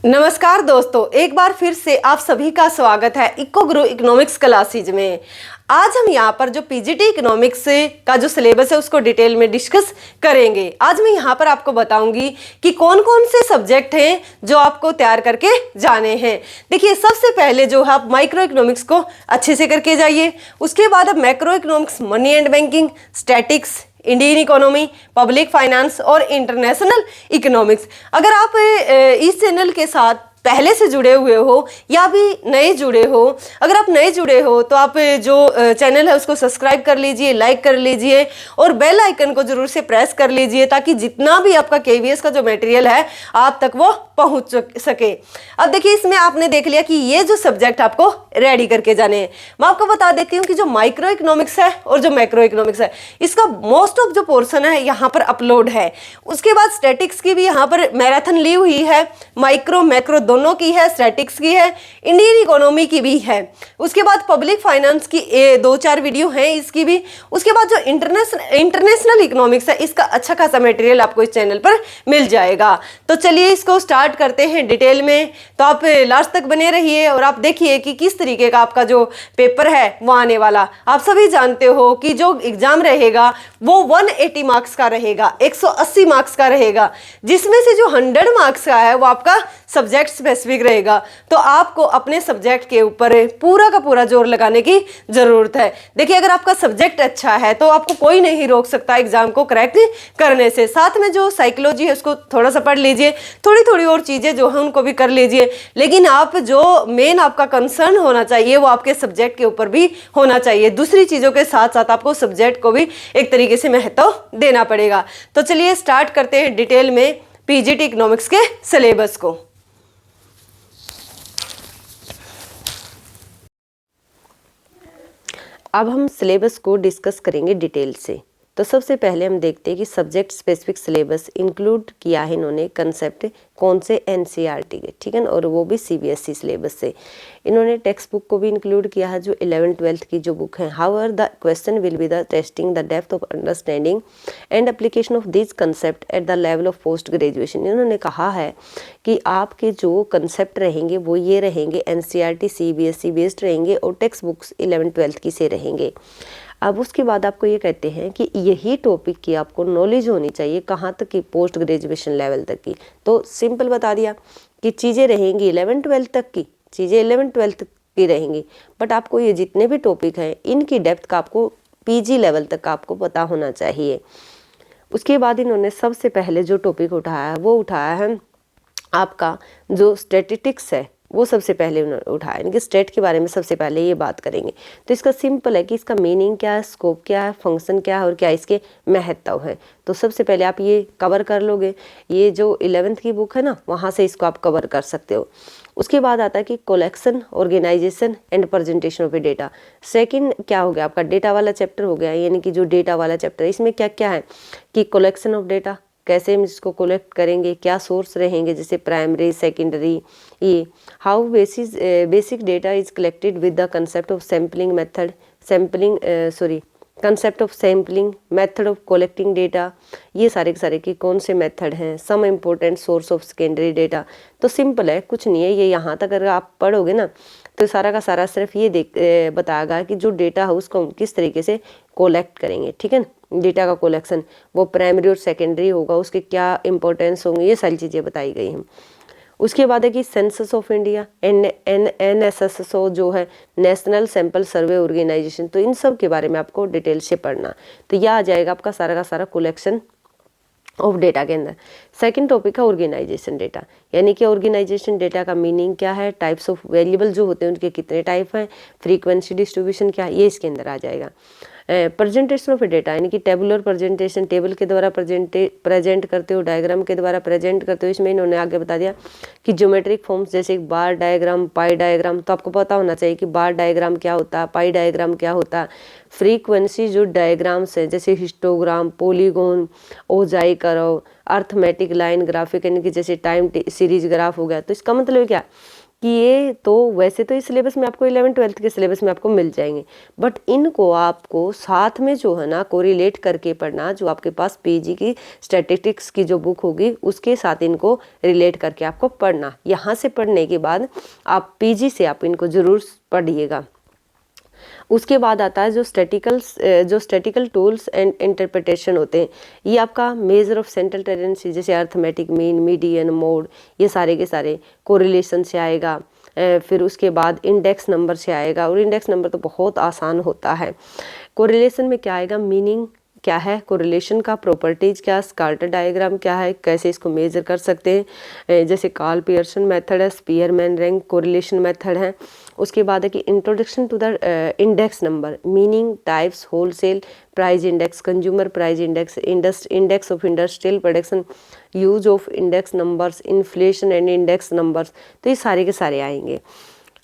नमस्कार दोस्तों, एक बार फिर से आप सभी का स्वागत है इको गुरु इकोनॉमिक्स क्लासेज में। आज हम यहाँ पर जो पीजीटी इकोनॉमिक्स का जो सिलेबस है उसको डिटेल में डिस्कस करेंगे। आज मैं यहाँ पर आपको बताऊंगी कि कौन कौन से सब्जेक्ट हैं जो आपको तैयार करके जाने हैं। देखिए, सबसे पहले जो है आप माइक्रो इकोनॉमिक्स को अच्छे से करके जाइए। उसके बाद आप macro economics, money and banking, statics, Indian economy, public finance और इंटरनेशनल इकोनॉमिक्स। अगर आप इस चैनल के साथ पहले से जुड़े हुए हो या भी नए जुड़े हो, अगर आप नए जुड़े हो तो आप जो चैनल है उसको सब्सक्राइब कर लीजिए, लाइक कर लीजिए और बेल आइकन को जरूर से प्रेस कर लीजिए ताकि जितना भी आपका केवीएस का जो मटेरियल है आप तक वो पहुंच सके। अब देखिए, इसमें आपने देख लिया कि ये जो सब्जेक्ट आपको रेडी करके जाने हैं। मैं आपको बता देती हूँ कि जो माइक्रो इकोनॉमिक्स है और जो मैक्रो इकोनॉमिक्स है इसका मोस्ट ऑफ जो पोर्शन है यहाँ पर अपलोड है। उसके बाद स्टैटिक्स की भी यहाँ पर मैराथन ली हुई है, माइक्रो मैक्रो दोनों की है, स्टैटिक्स की है, इंडियन इकोनॉमी की भी है। उसके बाद पब्लिक फाइनेंस की 2-4 वीडियो हैं इसकी भी। उसके बाद जो इंटरनेशनल इकोनॉमिक्स है इसका अच्छा खासा मटेरियल आपको इस चैनल पर मिल जाएगा। तो चलिए इसको स्टार्ट करते हैं डिटेल में। तो आप लास्ट तक बने रहिए और आप देखिए कि किस तरीके का आपका जो पेपर है वो आने वाला। आप सभी जानते हो कि जो एग्जाम रहेगा वो 180 मार्क्स का रहेगा, 180 मार्क्स का रहेगा, जिसमें से जो 100 मार्क्स का है वो आपका सब्जेक्ट स्पेसिफिक रहेगा। तो आपको अपने सब्जेक्ट के ऊपर पूरा का पूरा जोर लगाने की जरूरत है। देखिए, अगर आपका सब्जेक्ट अच्छा है तो आपको कोई नहीं रोक सकता एग्जाम को क्रैक करने से। साथ में जो साइकोलॉजी है उसको थोड़ा सा पढ़ लीजिए, थोड़ी थोड़ी और चीजें जो है उनको भी कर लीजिए, लेकिन आप जो मेन आपका कंसर्न होना चाहिए वो आपके सब्जेक्ट के ऊपर भी होना चाहिए। दूसरी चीजों के साथ साथ आपको सब्जेक्ट को भी एक तरीके से महत्व देना पड़ेगा। तो चलिए स्टार्ट करते हैं डिटेल में पीजीटी इकोनॉमिक्स के सिलेबस को। अब हम सिलेबस को डिस्कस करेंगे डिटेल से। तो सबसे पहले हम देखते हैं कि सब्जेक्ट स्पेसिफिक सिलेबस इंक्लूड किया है इन्होंने कंसेप्ट कौन से एनसीईआरटी के, ठीक है ना, और वो भी सीबीएसई सिलेबस से। इन्होंने टेक्स्ट बुक को भी इंक्लूड किया है जो 11th-12th की जो बुक है। However the question will be the testing the depth of understanding and application of this concept at the level of post graduation. इन्होंने कहा है कि आपके जो कंसेप्ट रहेंगे वो ये रहेंगे, एनसीईआरटी सीबीएसई बेस्ड रहेंगे और टेक्स्ट बुक्स 11th-12th की से रहेंगे। अब उसके बाद आपको ये कहते हैं कि यही टॉपिक की आपको नॉलेज होनी चाहिए कहाँ तक की, पोस्ट ग्रेजुएशन लेवल तक की। तो सिंपल बता दिया कि चीज़ें रहेंगी 11th-12th तक की, चीज़ें 11th-12th की रहेंगी, बट आपको ये जितने भी टॉपिक हैं इनकी डेप्थ का आपको पीजी लेवल तक का आपको पता होना चाहिए। उसके बाद इन्होंने सबसे पहले जो टॉपिक उठाया है वो उठाया है आपका जो स्टैटिस्टिक्स है, वो सबसे पहले उन्होंने उठाया। इनके स्टेट के बारे में सबसे पहले ये बात करेंगे। तो इसका सिंपल है कि इसका मीनिंग क्या है, स्कोप क्या है, फंक्शन क्या है और क्या इसके महत्व है। तो सबसे पहले आप ये कवर कर लोगे। ये जो 11th की बुक है ना, वहाँ से इसको आप कवर कर सकते हो। उसके बाद आता है कि collection, organisation and presentation of data. Second क्या हो गया आपका, डेटा वाला चैप्टर हो गया, यानी कि जो डेटा वाला चैप्टर है इसमें क्या क्या है कि कलेक्शन ऑफ डेटा, कैसे हम इसको कलेक्ट करेंगे, क्या सोर्स रहेंगे जैसे प्राइमरी, सेकेंडरी, ये how basic data is collected with the concept of sampling method, concept of sampling, method of collecting data, ये सारे के सारे की कौन से मेथड हैं, some important source of secondary data. तो सिंपल है, कुछ नहीं है ये। यहाँ तक अगर आप पढ़ोगे ना तो सारा का सारा सिर्फ ये बताएगा कि जो डेटा है उसको किस तरीके से कलेक्ट करेंगे, ठीक है ना। डेटा का कलेक्शन वो प्राइमरी और सेकेंडरी होगा, उसके क्या इंपॉर्टेंस होंगे, ये सारी चीज़ें बताई गई हैं। उसके बाद है कि सेंसस ऑफ इंडिया, NSSO जो है नेशनल सैंपल सर्वे ऑर्गेनाइजेशन। तो इन सब के बारे में आपको डिटेल से पढ़ना। तो यह आ जाएगा आपका सारा का सारा कलेक्शन ऑफ डेटा के अंदर। सेकंड टॉपिक है ऑर्गेनाइजेशन डेटा, यानी कि ऑर्गेनाइजेशन डेटा का मीनिंग क्या है, टाइप्स ऑफ वेरिएबल जो होते हैं उनके कितने टाइप हैं, फ्रीक्वेंसी डिस्ट्रीब्यूशन क्या है, ये इसके अंदर आ जाएगा। प्रेजेंटेशन ऑफ डेटा, यानी कि टेबुलर प्रेजेंटेशन, टेबल के द्वारा प्रेजेंट करते हो, डायग्राम के द्वारा प्रेजेंट करते हो। इसमें इन्होंने आगे बता दिया कि ज्योमेट्रिक फॉर्म्स जैसे बार डायग्राम, पाई डायग्राम, तो आपको पता होना चाहिए कि बार डायग्राम क्या होता है, पाई डायग्राम क्या होता है। फ्रीक्वेंसी जो डायग्राम्स है जैसे histogram, polygon, ogive curve, arithmetic line graphic, यानी कि जैसे टाइम सीरीज ग्राफ हो गया। तो इसका मतलब क्या कि ये तो वैसे तो इस सिलेबस में आपको 11th-12th के सिलेबस में आपको मिल जाएंगे, बट इनको आपको साथ में जो है ना कोरिलेट करके पढ़ना। जो आपके पास पीजी की स्टैटिस्टिक्स की जो बुक होगी उसके साथ इनको रिलेट करके आपको पढ़ना। यहाँ से पढ़ने के बाद आप पीजी से आप इनको जरूर पढ़िएगा। उसके बाद आता है जो स्टैटिकल टूल्स एंड इंटरप्रिटेशन होते हैं। ये आपका मेजर ऑफ सेंट्रल टेंडेंसी जैसे अर्थमेटिक मीन, मीडियन, मोड, ये सारे के सारे कोरिलेशन से आएगा। फिर उसके बाद इंडेक्स नंबर से आएगा, और इंडेक्स नंबर तो बहुत आसान होता है। कोरिलेशन में क्या आएगा, मीनिंग क्या है, कोरिलेशन का प्रॉपर्टीज क्या, स्कार्टर डायग्राम क्या है, कैसे इसको मेजर कर सकते हैं, जैसे कार्ल पियर्सन मेथड है, स्पीयरमैन रैंक कोरिलेशन मेथड है। उसके बाद है कि introduction to the index number, meaning, types, wholesale price index, consumer price index, index of industrial production, use of index numbers, inflation and index numbers. तो ये सारे के सारे आएंगे।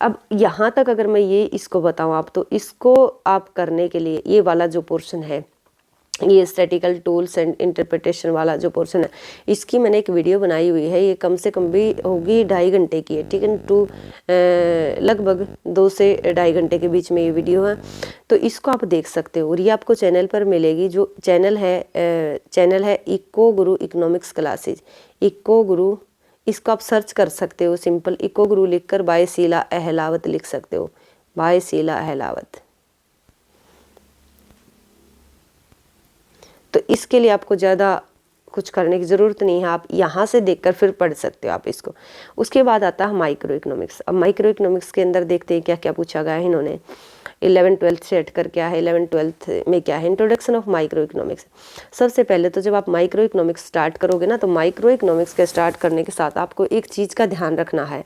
अब यहाँ तक अगर मैं ये इसको बताऊँ आप, तो इसको आप करने के लिए ये वाला जो पोर्शन है, ये स्टैटिकल टूल्स एंड इंटरप्रिटेशन वाला जो पोर्शन है, इसकी मैंने एक वीडियो बनाई हुई है। ये कम से कम भी होगी 2.5 घंटे की है, ठीक है, लगभग 2 से 2.5 घंटे के बीच में ये वीडियो है। तो इसको आप देख सकते हो, और ये आपको चैनल पर मिलेगी। जो चैनल है eco guru economics classes, eco गुरु, इसको आप सर्च कर सकते हो। सिंपल इको गुरु लिखकर बाय शीला अहलावत लिख सकते हो, बाय शीला अहलावत। तो इसके लिए आपको ज़्यादा कुछ करने की ज़रूरत नहीं है, आप यहाँ से देखकर फिर पढ़ सकते हो आप इसको। उसके बाद आता है माइक्रो इकोनॉमिक्स। अब माइक्रो इकोनॉमिक्स के अंदर देखते हैं क्या क्या पूछा गया है इन्होंने। 11th-12th से हटकर क्या है, 11th-12th में क्या है, इंट्रोडक्शन ऑफ माइक्रो इकोनॉमिक्स। सबसे पहले तो जब आप माइक्रो इकोनॉमिक्स स्टार्ट करोगे ना, तो माइक्रो इकोनॉमिक्स के स्टार्ट करने के साथ आपको एक चीज़ का ध्यान रखना है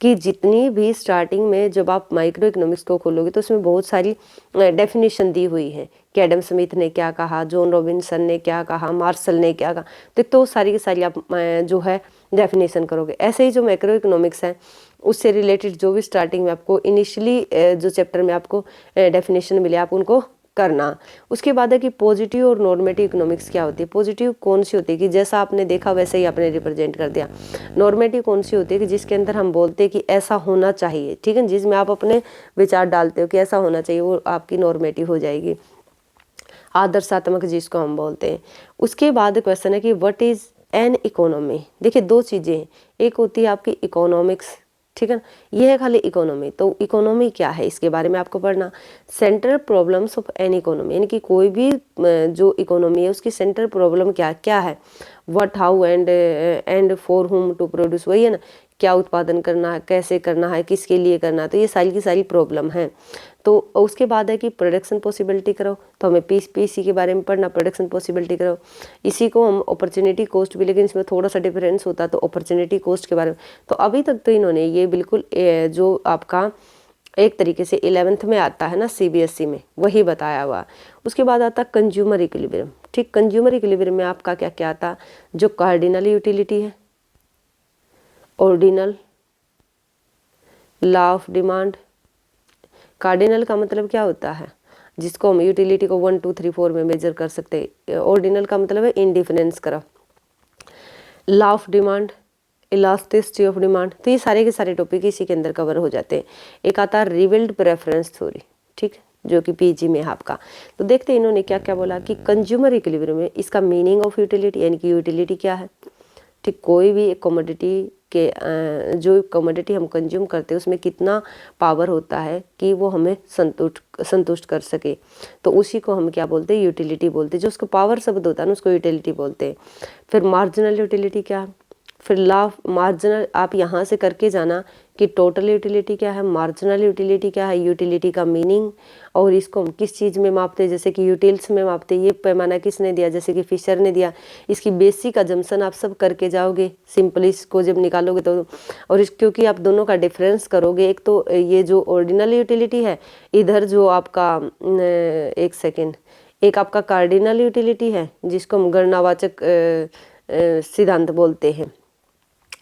कि जितनी भी स्टार्टिंग में जब आप माइक्रो इकोनॉमिक्स को खोलोगे तो उसमें बहुत सारी डेफिनेशन दी हुई है कि एडम स्मिथ ने क्या कहा, जॉन रॉबिन्सन ने क्या कहा, मार्शल ने क्या कहा। तो सारी की सारी आप जो है डेफिनेशन करोगे। ऐसे ही जो मैक्रो इकोनॉमिक्स है उससे रिलेटेड जो भी स्टार्टिंग में आपको इनिशियली जो चैप्टर में आपको डेफिनेशन मिले आप उनको करना। उसके बाद है कि पॉजिटिव और नॉर्मेटिव इकोनॉमिक्स क्या होती है। पॉजिटिव कौन सी होती है कि जैसा आपने देखा वैसे ही आपने रिप्रेजेंट कर दिया। नॉर्मेटिव कौन सी होती है कि जिसके अंदर हम बोलते हैं कि ऐसा होना चाहिए, ठीक है, जिसमें आप अपने विचार डालते हो कि ऐसा होना चाहिए, वो आपकी नॉर्मेटिव हो जाएगी। आदर्शात्मक जिसको हम बोलते हैं। उसके बाद क्वेश्चन है कि व्हाट इज एन इकोनॉमी। देखिए 2 चीज़ें, एक होती है आपकी इकोनॉमिक्स, ठीक है ना, ये है खाली इकोनॉमी। तो इकोनॉमी क्या है इसके बारे में आपको पढ़ना। Central problems of an economy, यानी कि कोई भी जो इकोनॉमी है उसकी सेंट्रल प्रॉब्लम क्या क्या है। What, how and for whom to produce, वही है ना, क्या उत्पादन करना है, कैसे करना है, किसके लिए करना है। तो ये सारी की सारी प्रॉब्लम है। तो उसके बाद है कि प्रोडक्शन पॉसिबिलिटी करो, तो हमें पीसी के बारे में पढ़ना, प्रोडक्शन पॉसिबिलिटी करो। इसी को हम अपॉर्चुनिटी कॉस्ट भी, लेकिन इसमें थोड़ा सा डिफरेंस होता है, तो अपॉर्चुनिटी कॉस्ट के बारे में। तो अभी तक तो इन्होंने ये बिल्कुल जो आपका एक तरीके से 11th में आता है ना CBSE में, वही बताया हुआ। उसके बाद आता कंज्यूमर इक्विलिब्रियम, ठीक। कंज्यूमर इक्विलिब्रियम में आपका क्या क्या आता, जो कार्डिनल यूटिलिटी है, ordinal, law of demand. Cardinal का मतलब क्या होता है, जिसको हम यूटिलिटी को 1 2 3 4 में मेजर कर सकते हैं। ऑर्डिनल का मतलब है इंडिफरेंस करा। Law of demand, elasticity of demand. तो ये सारे के सारे टॉपिक इसी के अंदर कवर हो जाते हैं। एक आता है रिवेल्ड प्रेफरेंस थ्योरी, ठीक, जो कि पीजी में है आपका। तो देखते हैं इन्होंने क्या क्या बोला कि कंज्यूमर इक्विलिब्रियम में इसका मीनिंग ऑफ यूटिलिटी, यानी कि यूटिलिटी क्या है, ठीक। कोई भी एक कमोडिटी के जो कमोडिटी हम कंज्यूम करते हैं उसमें कितना पावर होता है कि वो हमें संतुष्ट कर सके, तो उसी को हम क्या बोलते हैं, यूटिलिटी बोलते हैं। जो उसको पावर शब्द होता है ना उसको यूटिलिटी बोलते हैं। फिर मार्जिनल यूटिलिटी क्या है, फिर लॉ मार्जिनल, आप यहाँ से करके जाना कि टोटल यूटिलिटी क्या है, मार्जिनल यूटिलिटी क्या है, यूटिलिटी का मीनिंग, और इसको हम किस चीज़ में मापते हैं, जैसे कि यूटिल्स में मापते हैं। ये पैमाना किसने दिया, जैसे कि फिशर ने दिया। इसकी बेसिक अजम्पशन आप सब करके जाओगे, सिंपली इसको जब निकालोगे तो। और क्योंकि आप दोनों का डिफरेंस करोगे, एक तो ये जो ऑर्डिनल यूटिलिटी है, इधर जो आपका एक सेकेंड, एक आपका कार्डिनल यूटिलिटी है जिसको हम गणनावाचक सिद्धांत बोलते हैं,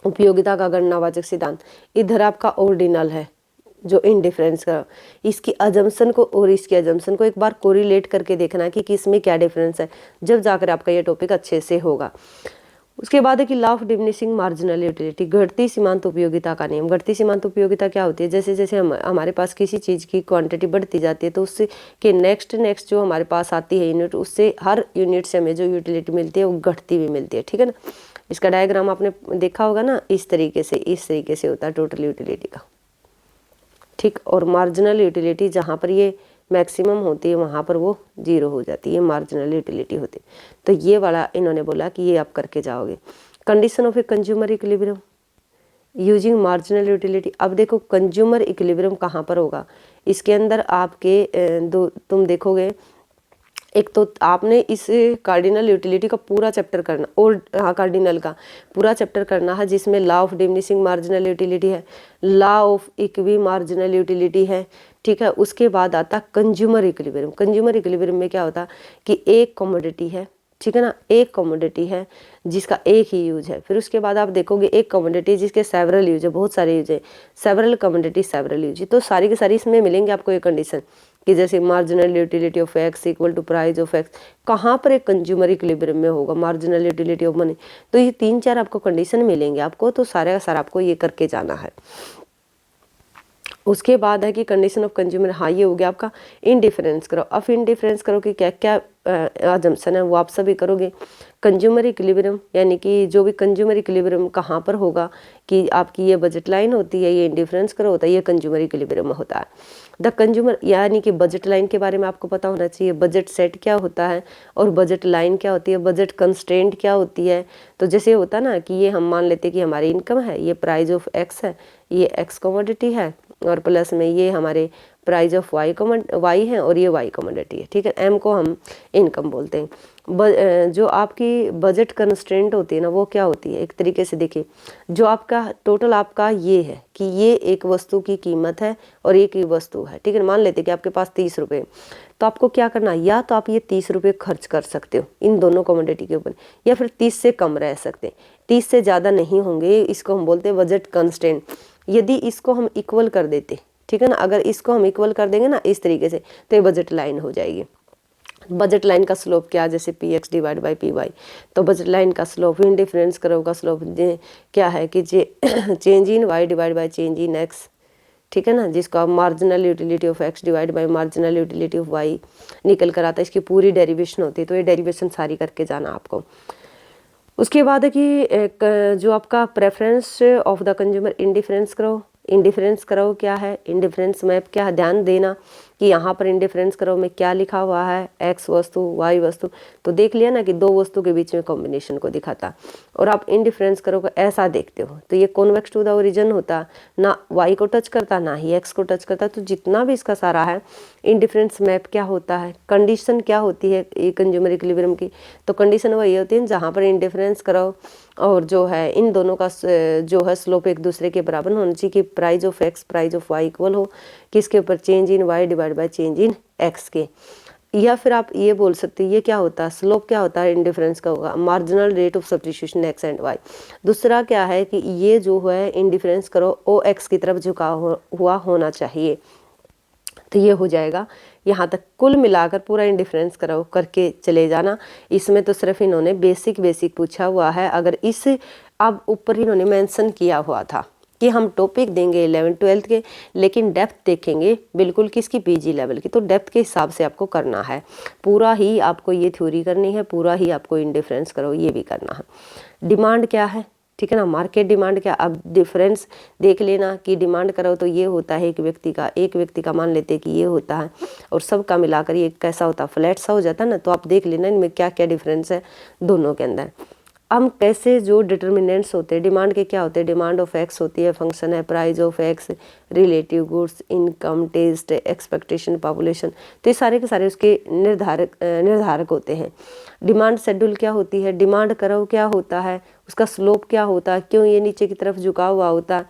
उपयोगिता का गणनावाचक सिद्धांत। इधर आपका ऑर्डिनल है जो इनडिफरेंस का। इसकी अजम्पशन को और इसकी अजम्पशन को एक बार कोरिलेट करके देखना कि किस में क्या डिफरेंस है, जब जाकर आपका ये टॉपिक अच्छे से होगा। उसके बाद है कि law of diminishing marginal utility, घटती सीमांत उपयोगिता का नियम। घटती सीमांत उपयोगिता क्या होती है, जैसे जैसे हमारे पास किसी चीज़ की क्वांटिटी बढ़ती जाती है तो उससे के नेक्स्ट जो हमारे पास आती है यूनिट, उससे हर यूनिट से हमें जो यूटिलिटी मिलती है वो घटती भी मिलती है, ठीक है ना। इसका डायग्राम आपने देखा होगा ना, इस तरीके से होता है टोटल यूटिलिटी का, ठीक। और मार्जिनल यूटिलिटी जहाँ पर ये मैक्सिमम होती है वहाँ पर वो 0 हो जाती है, मार्जिनल यूटिलिटी होती है। तो ये वाला इन्होंने बोला कि ये आप करके जाओगे। Condition of a consumer equilibrium using marginal utility. अब देखो कंज्यूमर इक्विलिब्रियम कहाँ पर होगा, इसके अंदर आपके दो तुम देखोगे, एक तो आपने इस कार्डिनल यूटिलिटी का पूरा चैप्टर करना, और हाँ कार्डिनल का पूरा चैप्टर करना है, जिसमें law of diminishing marginal utility है, law of equi marginal utility है, ठीक है। उसके बाद आता कंज्यूमर इक्विलिब्रियम। कंज्यूमर इक्विलिब्रियम में क्या होता कि एक कमोडिटी है, ठीक है ना, एक कमोडिटी है जिसका एक ही यूज है। फिर उसके बाद आप देखोगे एक कमोडिटी जिसके सेवरल यूज है, बहुत सारे यूज है, सेवरल कमोडिटी सेवरल यूज है। तो सारी की सारी इसमें मिलेंगे आपको ये कंडीशन कि जैसे marginal utility of X equal to price of X, कहाँ पर एक कंज्यूमर इक्विलिब्रियम में होगा, मार्जिनल यूटिलिटी ऑफ मनी। तो ये 3-4 आपको कंडीशन मिलेंगे आपको, तो सारे का सारा आपको ये करके जाना है। उसके बाद है कि कंडीशन ऑफ कंज्यूमर, हाँ ये हो गया आपका इनडिफरेंस करो। अब इनडिफरेंस करो कि क्या क्या अजम्पशन है वो आप सभी करोगे। कंज्यूमर इक्विलिब्रियम यानी कि जो भी कंज्यूमर इक्विलिब्रियम कहाँ पर होगा कि आपकी ये बजट लाइन होती है, ये इनडिफरेंस करो होता है, ये कंज्यूमर इक्विलिब्रियम होता है। द कंज्यूमर यानी कि बजट लाइन के बारे में आपको पता होना चाहिए, बजट सेट क्या होता है और बजट लाइन क्या होती है, बजट कंस्ट्रेंट क्या होती है। तो जैसे होता ना कि ये हम मान लेते हैं कि हमारी इनकम है, ये प्राइस ऑफ एक्स है, ये एक्स कमोडिटी है, और प्लस में ये हमारे प्राइस ऑफ वाई है और ये वाई कमोडिटी है, ठीक है। एम को हम इनकम बोलते हैं। जो आपकी बजट कंस्ट्रेंट होती है ना वो क्या होती है, एक तरीके से देखिए, जो आपका टोटल आपका ये है कि ये एक वस्तु की कीमत है और एक ही वस्तु है, ठीक है। मान लेते हैं कि आपके पास 30 रुपये, तो आपको क्या करना है, या तो आप ये 30 रुपये खर्च कर सकते हो इन दोनों कमोडिटी के ऊपर, या फिर 30 से कम रह सकते हैं, 30 से ज़्यादा नहीं होंगे। इसको हम बोलते हैं बजट कंस्ट्रेंट। यदि इसको हम इक्वल कर देते, ठीक है ना, अगर इसको हम इक्वल कर देंगे ना इस तरीके से, तो ये बजट लाइन हो जाएगी। बजट लाइन का स्लोप क्या, जैसे P X divide by P Y, तो बजट लाइन का स्लोप इनडिफरेंस कर्व का स्लोप क्या है कि change in Y divide by change in X, ठीक है ना, जिसको आप marginal utility of X divide by marginal utility of Y निकल कर आता है। इसकी पूरी डेरिवेशन होती है, तो ये डेरिवेशन सारी करके जाना आपको। उसके बाद है कि जो आपका preference of the consumer indifference करो। इंडिफरेंस करो क्या है, इंडिफरेंस मैप क्या है, ध्यान देना कि यहाँ पर इंडिफरेंस करो में क्या लिखा हुआ है, एक्स वस्तु वाई वस्तु। तो देख लिया ना कि दो वस्तु के बीच में कॉम्बिनेशन को दिखाता, और आप इंडिफरेंस करो को ऐसा देखते हो तो ये कॉन्वेक्स टू द ओरिजिन होता, ना वाई को टच करता ना ही एक्स को टच करता। तो जितना भी इसका सारा है इंडिफरेंस मैप क्या होता है, कंडीशन क्या होती है कंज्यूमर इक्विलिब्रियम की, तो कंडीशन वही होती है जहाँ पर इंडिफरेंस करो और जो है इन दोनों का जो है स्लोप एक दूसरे के बराबर होना चाहिए कि price of X price of Y equal हो किसके ऊपर, change in Y divide by change in X के। या फिर आप ये बोल सकते हैं ये क्या होता है, स्लोप क्या होता है इंडिफरेंस का होगा marginal rate of substitution X and Y. दूसरा क्या है कि ये जो है इंडिफरेंस करो ओ एक्स की तरफ झुका हुआ होना चाहिए। तो ये हो जाएगा यहाँ तक। कुल मिलाकर पूरा इंडिफरेंस करो करके चले जाना। इसमें तो सिर्फ इन्होंने बेसिक पूछा हुआ है। अगर इस अब ऊपर इन्होंने मेंशन किया हुआ था कि हम टॉपिक देंगे 11th-12th के, लेकिन डेप्थ देखेंगे बिल्कुल किसकी, पीजी लेवल की। तो डेप्थ के हिसाब से आपको करना है, पूरा ही आपको ये थ्योरी करनी है, पूरा ही आपको इंडिफरेंस करो ये भी करना है। डिमांड क्या है, ठीक है ना, मार्केट डिमांड क्या। अब डिफरेंस देख लेना कि डिमांड करो तो ये होता है एक व्यक्ति का मान लेते कि ये होता है, और सबका मिलाकर ये कैसा होता है, फ्लैट सा हो जाता है ना। तो आप देख लेना इनमें क्या क्या डिफरेंस है दोनों के अंदर। हम कैसे जो डिटर्मिनेंट्स होते हैं डिमांड के क्या होते हैं, डिमांड ऑफ एक्स होती है, फंक्शन है price of X, relative goods, income, taste, expectation, population. तो ये सारे के सारे उसके निर्धारक होते हैं। डिमांड शेड्यूल क्या होती है, डिमांड कर्व क्या होता है, उसका स्लोप क्या होता है, क्यों ये नीचे की तरफ झुका हुआ होता है।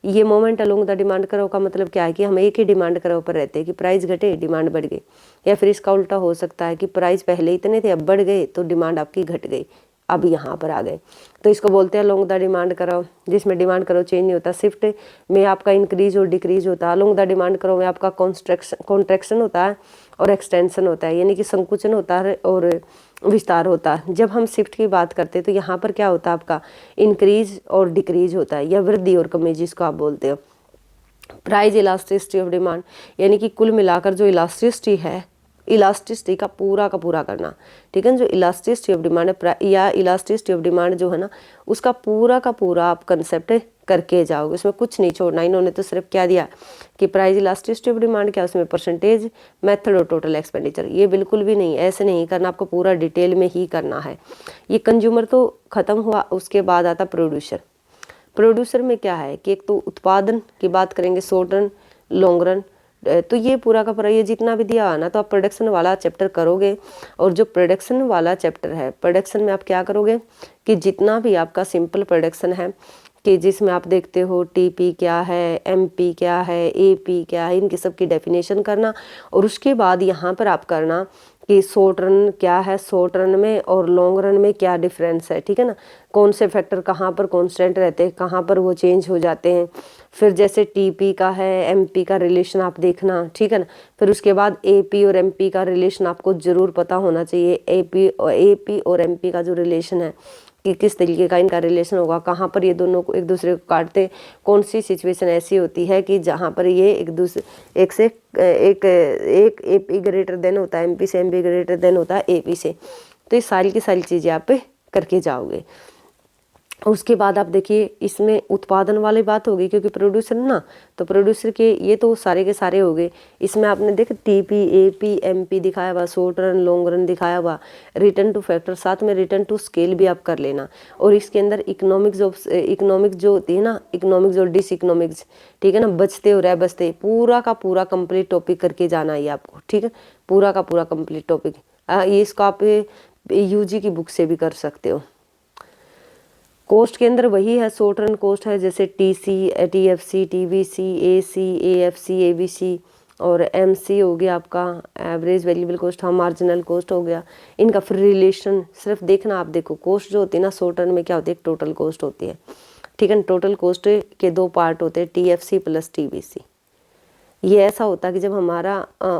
ये moment along the demand curve का मतलब क्या है कि हम एक ही डिमांड कर्व पर रहते हैं कि प्राइस घटे डिमांड बढ़ गई, या फिर इसका उल्टा हो सकता है कि प्राइस पहले इतने थे अब बढ़ गए तो डिमांड आपकी घट गई, अब यहाँ पर आ गए। तो इसको बोलते हैं अलोंग द डिमांड करो, जिसमें डिमांड करो चेंज नहीं होता। शिफ्ट में आपका इंक्रीज और डिक्रीज होता है। अलोंग द डिमांड करो में आपका कॉन्ट्रैक्शन होता है और एक्सटेंशन होता है, यानी कि संकुचन होता है और विस्तार होता है। जब हम शिफ्ट की बात करते हैं तो यहाँ पर क्या होता है, आपका इंक्रीज और डिक्रीज होता है, या वृद्धि और कमी जिसको आप बोलते हो। प्राइस इलास्टिसिटी ऑफ डिमांड, यानी कि कुल मिलाकर जो इलास्टिसिटी है, इलास्टिसिटी का पूरा करना, ठीक है। जो इलास्टिसिटी ऑफ डिमांड है या इलास्टिसिटी ऑफ डिमांड जो है ना, उसका पूरा का पूरा आप कंसेप्ट करके जाओगे, उसमें कुछ नहीं छोड़ना। इन्होंने तो सिर्फ क्या दिया कि प्राइस इलास्टिसिटी ऑफ डिमांड क्या, उसमें परसेंटेज, मेथड और टोटल एक्सपेंडिचर। ये बिल्कुल भी नहीं, ऐसे नहीं करना, आपको पूरा डिटेल में ही करना है। ये कंज्यूमर तो खत्म हुआ, उसके बाद आता प्रोड्यूसर। प्रोड्यूसर में क्या है कि एक तो उत्पादन की बात करेंगे, शॉर्ट रन, लॉन्ग रन। तो ये पूरा का पूरा ये जितना भी दिया है ना, तो आप प्रोडक्शन वाला चैप्टर करोगे। और जो प्रोडक्शन वाला चैप्टर है, प्रोडक्शन में आप क्या करोगे कि जितना भी आपका सिंपल प्रोडक्शन है, कि जिसमें आप देखते हो टीपी क्या है, एमपी क्या है, एपी क्या है, इनकी सब की डेफिनेशन करना। और उसके बाद यहाँ पर आप करना कि शॉर्ट रन क्या है, शॉर्ट रन में और लॉन्ग रन में क्या डिफरेंस है, ठीक है ना। कौन से फैक्टर कहाँ पर कांस्टेंट रहते हैं, कहाँ पर वो चेंज हो जाते हैं। फिर जैसे टीपी का है, एमपी का रिलेशन आप देखना, ठीक है ना। फिर उसके बाद एपी और एमपी का रिलेशन आपको जरूर पता होना चाहिए। एपी और एमपी का जो रिलेशन है कि किस तरीके का इनका रिलेशन होगा, कहाँ पर ये दोनों को एक दूसरे को काटते, कौन सी सिचुएशन ऐसी होती है कि जहाँ पर ये एक से एक एपी ग्रेटर देन होता है एमपी से, एमपी ग्रेटर देन होता है एपी से। तो ये सारी की सारी चीज़ें आप करके जाओगे। उसके बाद आप देखिए इसमें उत्पादन वाली बात होगी, क्योंकि प्रोड्यूसर ना, तो प्रोड्यूसर के ये तो सारे के सारे हो गए। इसमें आपने देख टीपी, एपी, एमपी दिखाया हुआ, शॉर्ट रन, लॉन्ग रन दिखाया हुआ, रिटर्न टू फैक्टर, साथ में रिटर्न टू स्केल भी आप कर लेना। और इसके अंदर इकोनॉमिक जो होती है ना, इकोनॉमिक्स और डिस इकोनॉमिक्स, ठीक है ना, बचते और बचते, पूरा का पूरा कंप्लीट टॉपिक करके जाना है आपको, ठीक है, पूरा का पूरा कंप्लीट टॉपिक। ये इसको आप यूजी की बुक से भी कर सकते हो। कोस्ट के अंदर वही है, शॉर्ट रन कोस्ट है, जैसे TC, TFC, TVC, AC, AFC, ABC और एमसी हो गया आपका एवरेज वेरिएबल कोस्ट, हाँ मार्जिनल कोस्ट हो गया। इनका फिर रिलेशन सिर्फ देखना, आप देखो कोस्ट जो होती है ना शॉर्ट रन में क्या होती है, टोटल कोस्ट होती है, ठीक है। टोटल कोस्ट के दो पार्ट होते हैं, टीएफसी प्लस टीवीसी। ये ऐसा होता है कि जब हमारा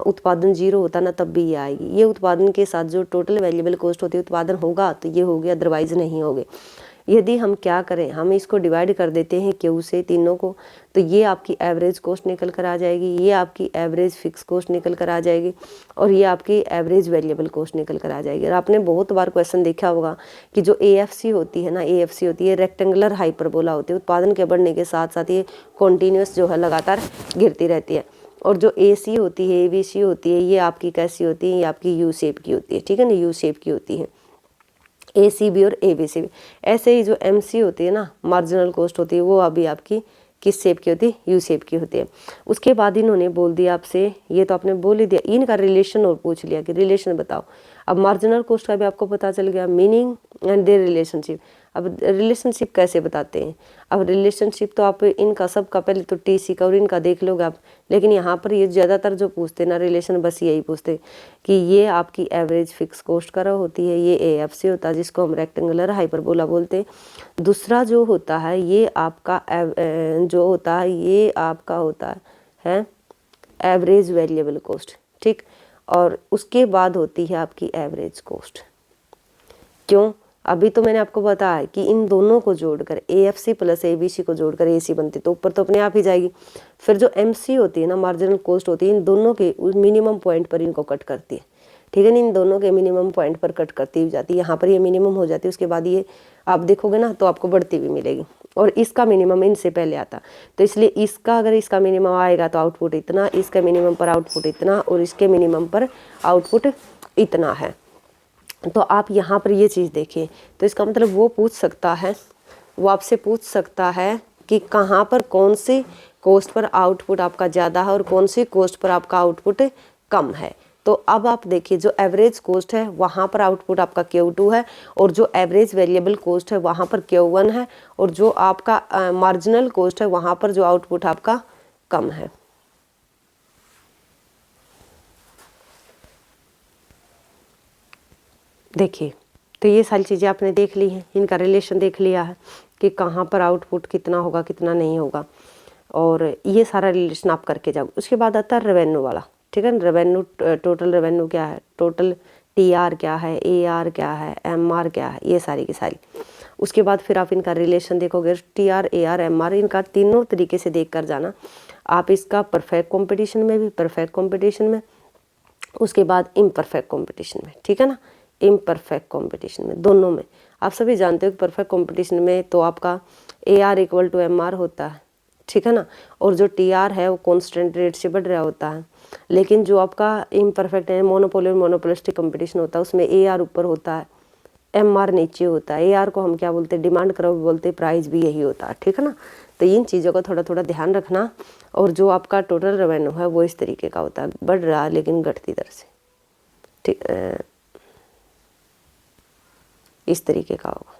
उत्पादन जीरो होता ना तब भी ये आएगी। ये उत्पादन के साथ जो टोटल वेरिएबल कोस्ट होती है, उत्पादन होगा तो ये हो गया, अदरवाइज नहीं होगे। यदि हम क्या करें, हम इसको डिवाइड कर देते हैं क्यू से तीनों को, तो ये आपकी एवरेज कॉस्ट निकल कर आ जाएगी, ये आपकी एवरेज फिक्स कॉस्ट निकल कर आ जाएगी, और ये आपकी एवरेज वेरिएबल कॉस्ट निकल कर आ जाएगी। और आपने बहुत बार क्वेश्चन देखा होगा कि जो एएफसी होती है ना, एएफसी होती है रेक्टेंगुलर हाइपरबोला होती है, उत्पादन के बढ़ने के साथ साथ ये कॉन्टीन्यूस जो है लगातार गिरती रहती है। और जो एसी होती है, एबीसी होती है, ये आपकी कैसी होती है, ये आपकी यू शेप की होती है, ठीक है ना, यू शेप की होती है एसीबी और एबीसी। ऐसे ही जो एमसी होती है ना, मार्जिनल कॉस्ट होती है, वो अभी आपकी किस शेप की होती है, यू शेप की होती है। उसके बाद इन्होंने बोल दिया आपसे, ये तो आपने बोल ही दिया, इनका रिलेशन और पूछ लिया कि रिलेशन बताओ। अब मार्जिनल कॉस्ट का भी आपको पता चल गया, मीनिंग एंड देयर रिलेशनशिप। अब रिलेशनशिप कैसे बताते हैं, अब रिलेशनशिप तो आप इनका सबका पहले तो टीसी का और इनका देख लोगे आप, लेकिन यहाँ पर ये ज़्यादातर जो पूछते ना रिलेशन, बस यही पूछते कि ये आपकी एवरेज फिक्स कॉस्ट का होती है, ये एएफसी होता है जिसको हम रेक्टेंगुलर हाइपरबोला बोलते हैं। दूसरा जो होता है ये आपका जो होता है ये आपका होता है एवरेज वेरिएबल कॉस्ट, ठीक। और उसके बाद होती है आपकी एवरेज कॉस्ट। क्यों, अभी तो मैंने आपको बताया कि इन दोनों को जोड़कर एएफसी प्लस एबीसी को जोड़कर एसी बनती, तो ऊपर तो अपने आप ही जाएगी। फिर जो एमसी होती है ना, मार्जिनल कॉस्ट होती है, इन दोनों के मिनिमम पॉइंट पर इनको कट करती है, ठीक है ना, इन दोनों के मिनिमम पॉइंट पर कट करती हुई जाती है। यहाँ पर ये मिनिमम हो जाती है, उसके बाद ये आप देखोगे ना तो आपको बढ़ती हुई मिलेगी, और इसका मिनिमम इनसे पहले आता, तो इसलिए इसका अगर इसका मिनिमम आएगा तो आउटपुट इतना, इसके मिनिमम पर आउटपुट इतना, और इसके मिनिमम पर आउटपुट इतना है। तो आप यहाँ पर ये चीज़ देखें, तो इसका मतलब वो पूछ सकता है, वो आपसे पूछ सकता है कि कहाँ पर कौन सी कॉस्ट पर आउटपुट आपका ज़्यादा है और कौन सी कॉस्ट पर आपका आउटपुट कम है। तो अब आप देखिए जो एवरेज कॉस्ट है वहाँ पर आउटपुट आपका Q2 है, और जो एवरेज वेरिएबल कॉस्ट है वहाँ पर Q1 है, और जो आपका मार्जिनल कॉस्ट है वहाँ पर जो आउटपुट आपका कम है। देखिए तो ये सारी चीज़ें आपने देख ली हैं, इनका रिलेशन देख लिया है कि कहाँ पर आउटपुट कितना होगा कितना नहीं होगा, और ये सारा रिलेशन आप करके जाओ। उसके बाद आता है रेवेन्यू वाला, ठीक है ना। रेवेन्यू, टोटल रेवेन्यू क्या है, टोटल TR क्या है, AR क्या है, MR क्या है, ये सारी की सारी। उसके बाद फिर आप इनका रिलेशन देखोगे, TR AR MR, इनका तीनों तरीके से देख कर जाना आप। इसका परफेक्ट कंपटीशन में भी, परफेक्ट कंपटीशन में, उसके बाद इम्परफेक्ट कंपटीशन में, ठीक है ना। इम्परफेक्ट कंपटीशन में, दोनों में। आप सभी जानते हो कि परफेक्ट कंपटीशन में तो आपका AR = MR होता है, ठीक है ना, और जो TR है वो कांस्टेंट रेट से बढ़ रहा होता है। लेकिन जो आपका इम्परफेक्ट है, मोनोपोली और मोनोपोलिस्टिक कंपटीशन होता है, उसमें AR ऊपर होता है, MR नीचे होता है। AR को हम क्या बोलते हैं, डिमांड कर्व बोलते हैं, प्राइस भी यही होता है, ठीक है ना। तो इन चीज़ों का थोड़ा थोड़ा ध्यान रखना। और जो आपका टोटल रेवेन्यू है वो इस तरीके का होता है, बढ़ रहा है लेकिन घटती दर से, ठीक, इस तरीके का होगा।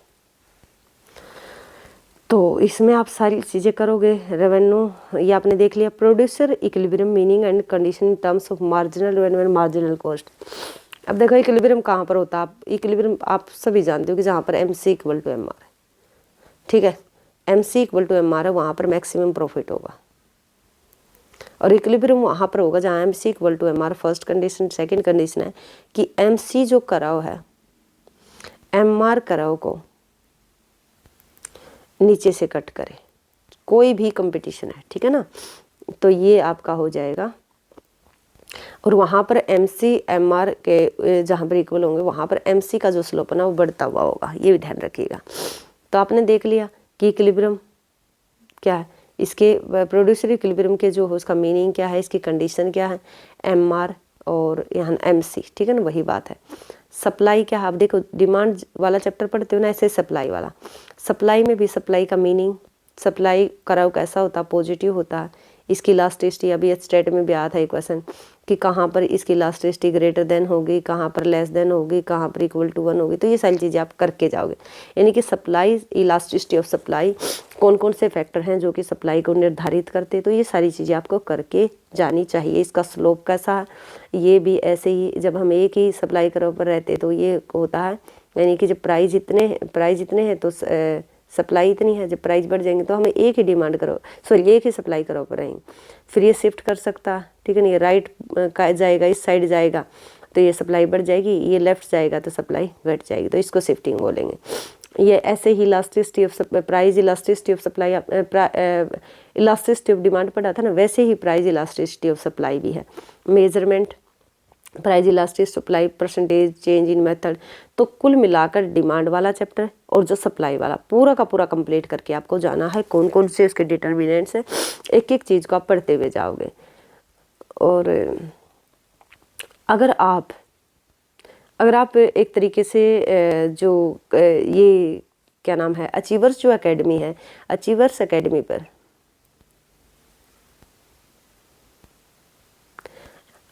तो इसमें आप सारी चीज़ें करोगे। रेवेन्यू ये आपने देख लिया। Producer equilibrium meaning and condition in terms of marginal revenue and marginal cost. अब देखो इक्विलिब्रियम कहाँ पर होता है, आप इक्विलिब्रियम आप सभी जानते हो कि जहाँ पर MC = MR है, ठीक है। MC = MR है, वहाँ पर मैक्सिमम प्रॉफिट होगा। और इक्विलिब्रियम वहाँ पर होगा जहाँ MC = MR first condition. Second condition है कि MC जो कराव है, MR कराव को नीचे से कट करे, कोई भी कंपटीशन है, ठीक है ना। तो ये आपका हो जाएगा। और वहाँ पर MC MR के जहाँ पर इक्वल होंगे वहाँ पर MC का जो स्लोप है ना वो बढ़ता हुआ होगा, ये भी ध्यान रखिएगा। तो आपने देख लिया कि इक्विलिब्रियम क्या है, इसके प्रोड्यूसर इक्विलिब्रियम के जो हो उसका मीनिंग क्या है, इसकी कंडीशन क्या है, MR और यहाँ MC, ठीक है ना, वही बात है। सप्लाई क्या है, आप देखो डिमांड वाला चैप्टर पढ़ते हो ना, ऐसे सप्लाई वाला। सप्लाई में भी सप्लाई का मीनिंग, सप्लाई कराव कैसा होता है, पॉजिटिव होता है। इसकी इलास्टिसिटी, अभी स्टेट में भी आया था एक क्वेश्चन कि कहाँ पर इसकी इलास्टिसिटी ग्रेटर देन होगी, कहाँ पर लेस देन होगी, कहाँ पर = 1 होगी। तो ये सारी चीज़ें आप करके जाओगे। यानी कि सप्लाई, इलास्टिसिटी ऑफ सप्लाई, कौन कौन से फैक्टर हैं जो कि सप्लाई को निर्धारित करते, तो ये सारी चीज़ें आपको करके जानी चाहिए। इसका स्लोप कैसा है, ये भी ऐसे ही, जब हम एक ही सप्लाई कराव पर रहते तो ये होता है, यानी कि जब प्राइस इतने हैं तो सप्लाई इतनी है, जब प्राइस बढ़ जाएंगे तो हमें एक ही डिमांड करो, सॉरी एक ही सप्लाई करो पर रहेंगे। फिर ये शिफ्ट कर सकता है, ठीक है ना, ये राइट का जाएगा, इस साइड जाएगा तो ये सप्लाई बढ़ जाएगी, ये लेफ्ट जाएगा तो सप्लाई घट जाएगी, तो इसको शिफ्टिंग बोलेंगे। ये ऐसे ही elasticity of price, elasticity of supply, elasticity of demand पढ़ा था ना, वैसे ही प्राइस इलास्टिसिटी ऑफ सप्लाई भी है। Measurement, price elastic supply, percentage change in method. तो कुल मिलाकर डिमांड वाला चैप्टर और जो सप्लाई वाला पूरा का पूरा कंप्लीट करके आपको जाना है। कौन कौन से उसके डिटर्मिनेंट्स हैं, एक एक चीज़ को आप पढ़ते हुए जाओगे। और अगर आप एक तरीके से जो ये क्या नाम है, अचीवर्स जो एकेडमी है, अचीवर्स एकेडमी पर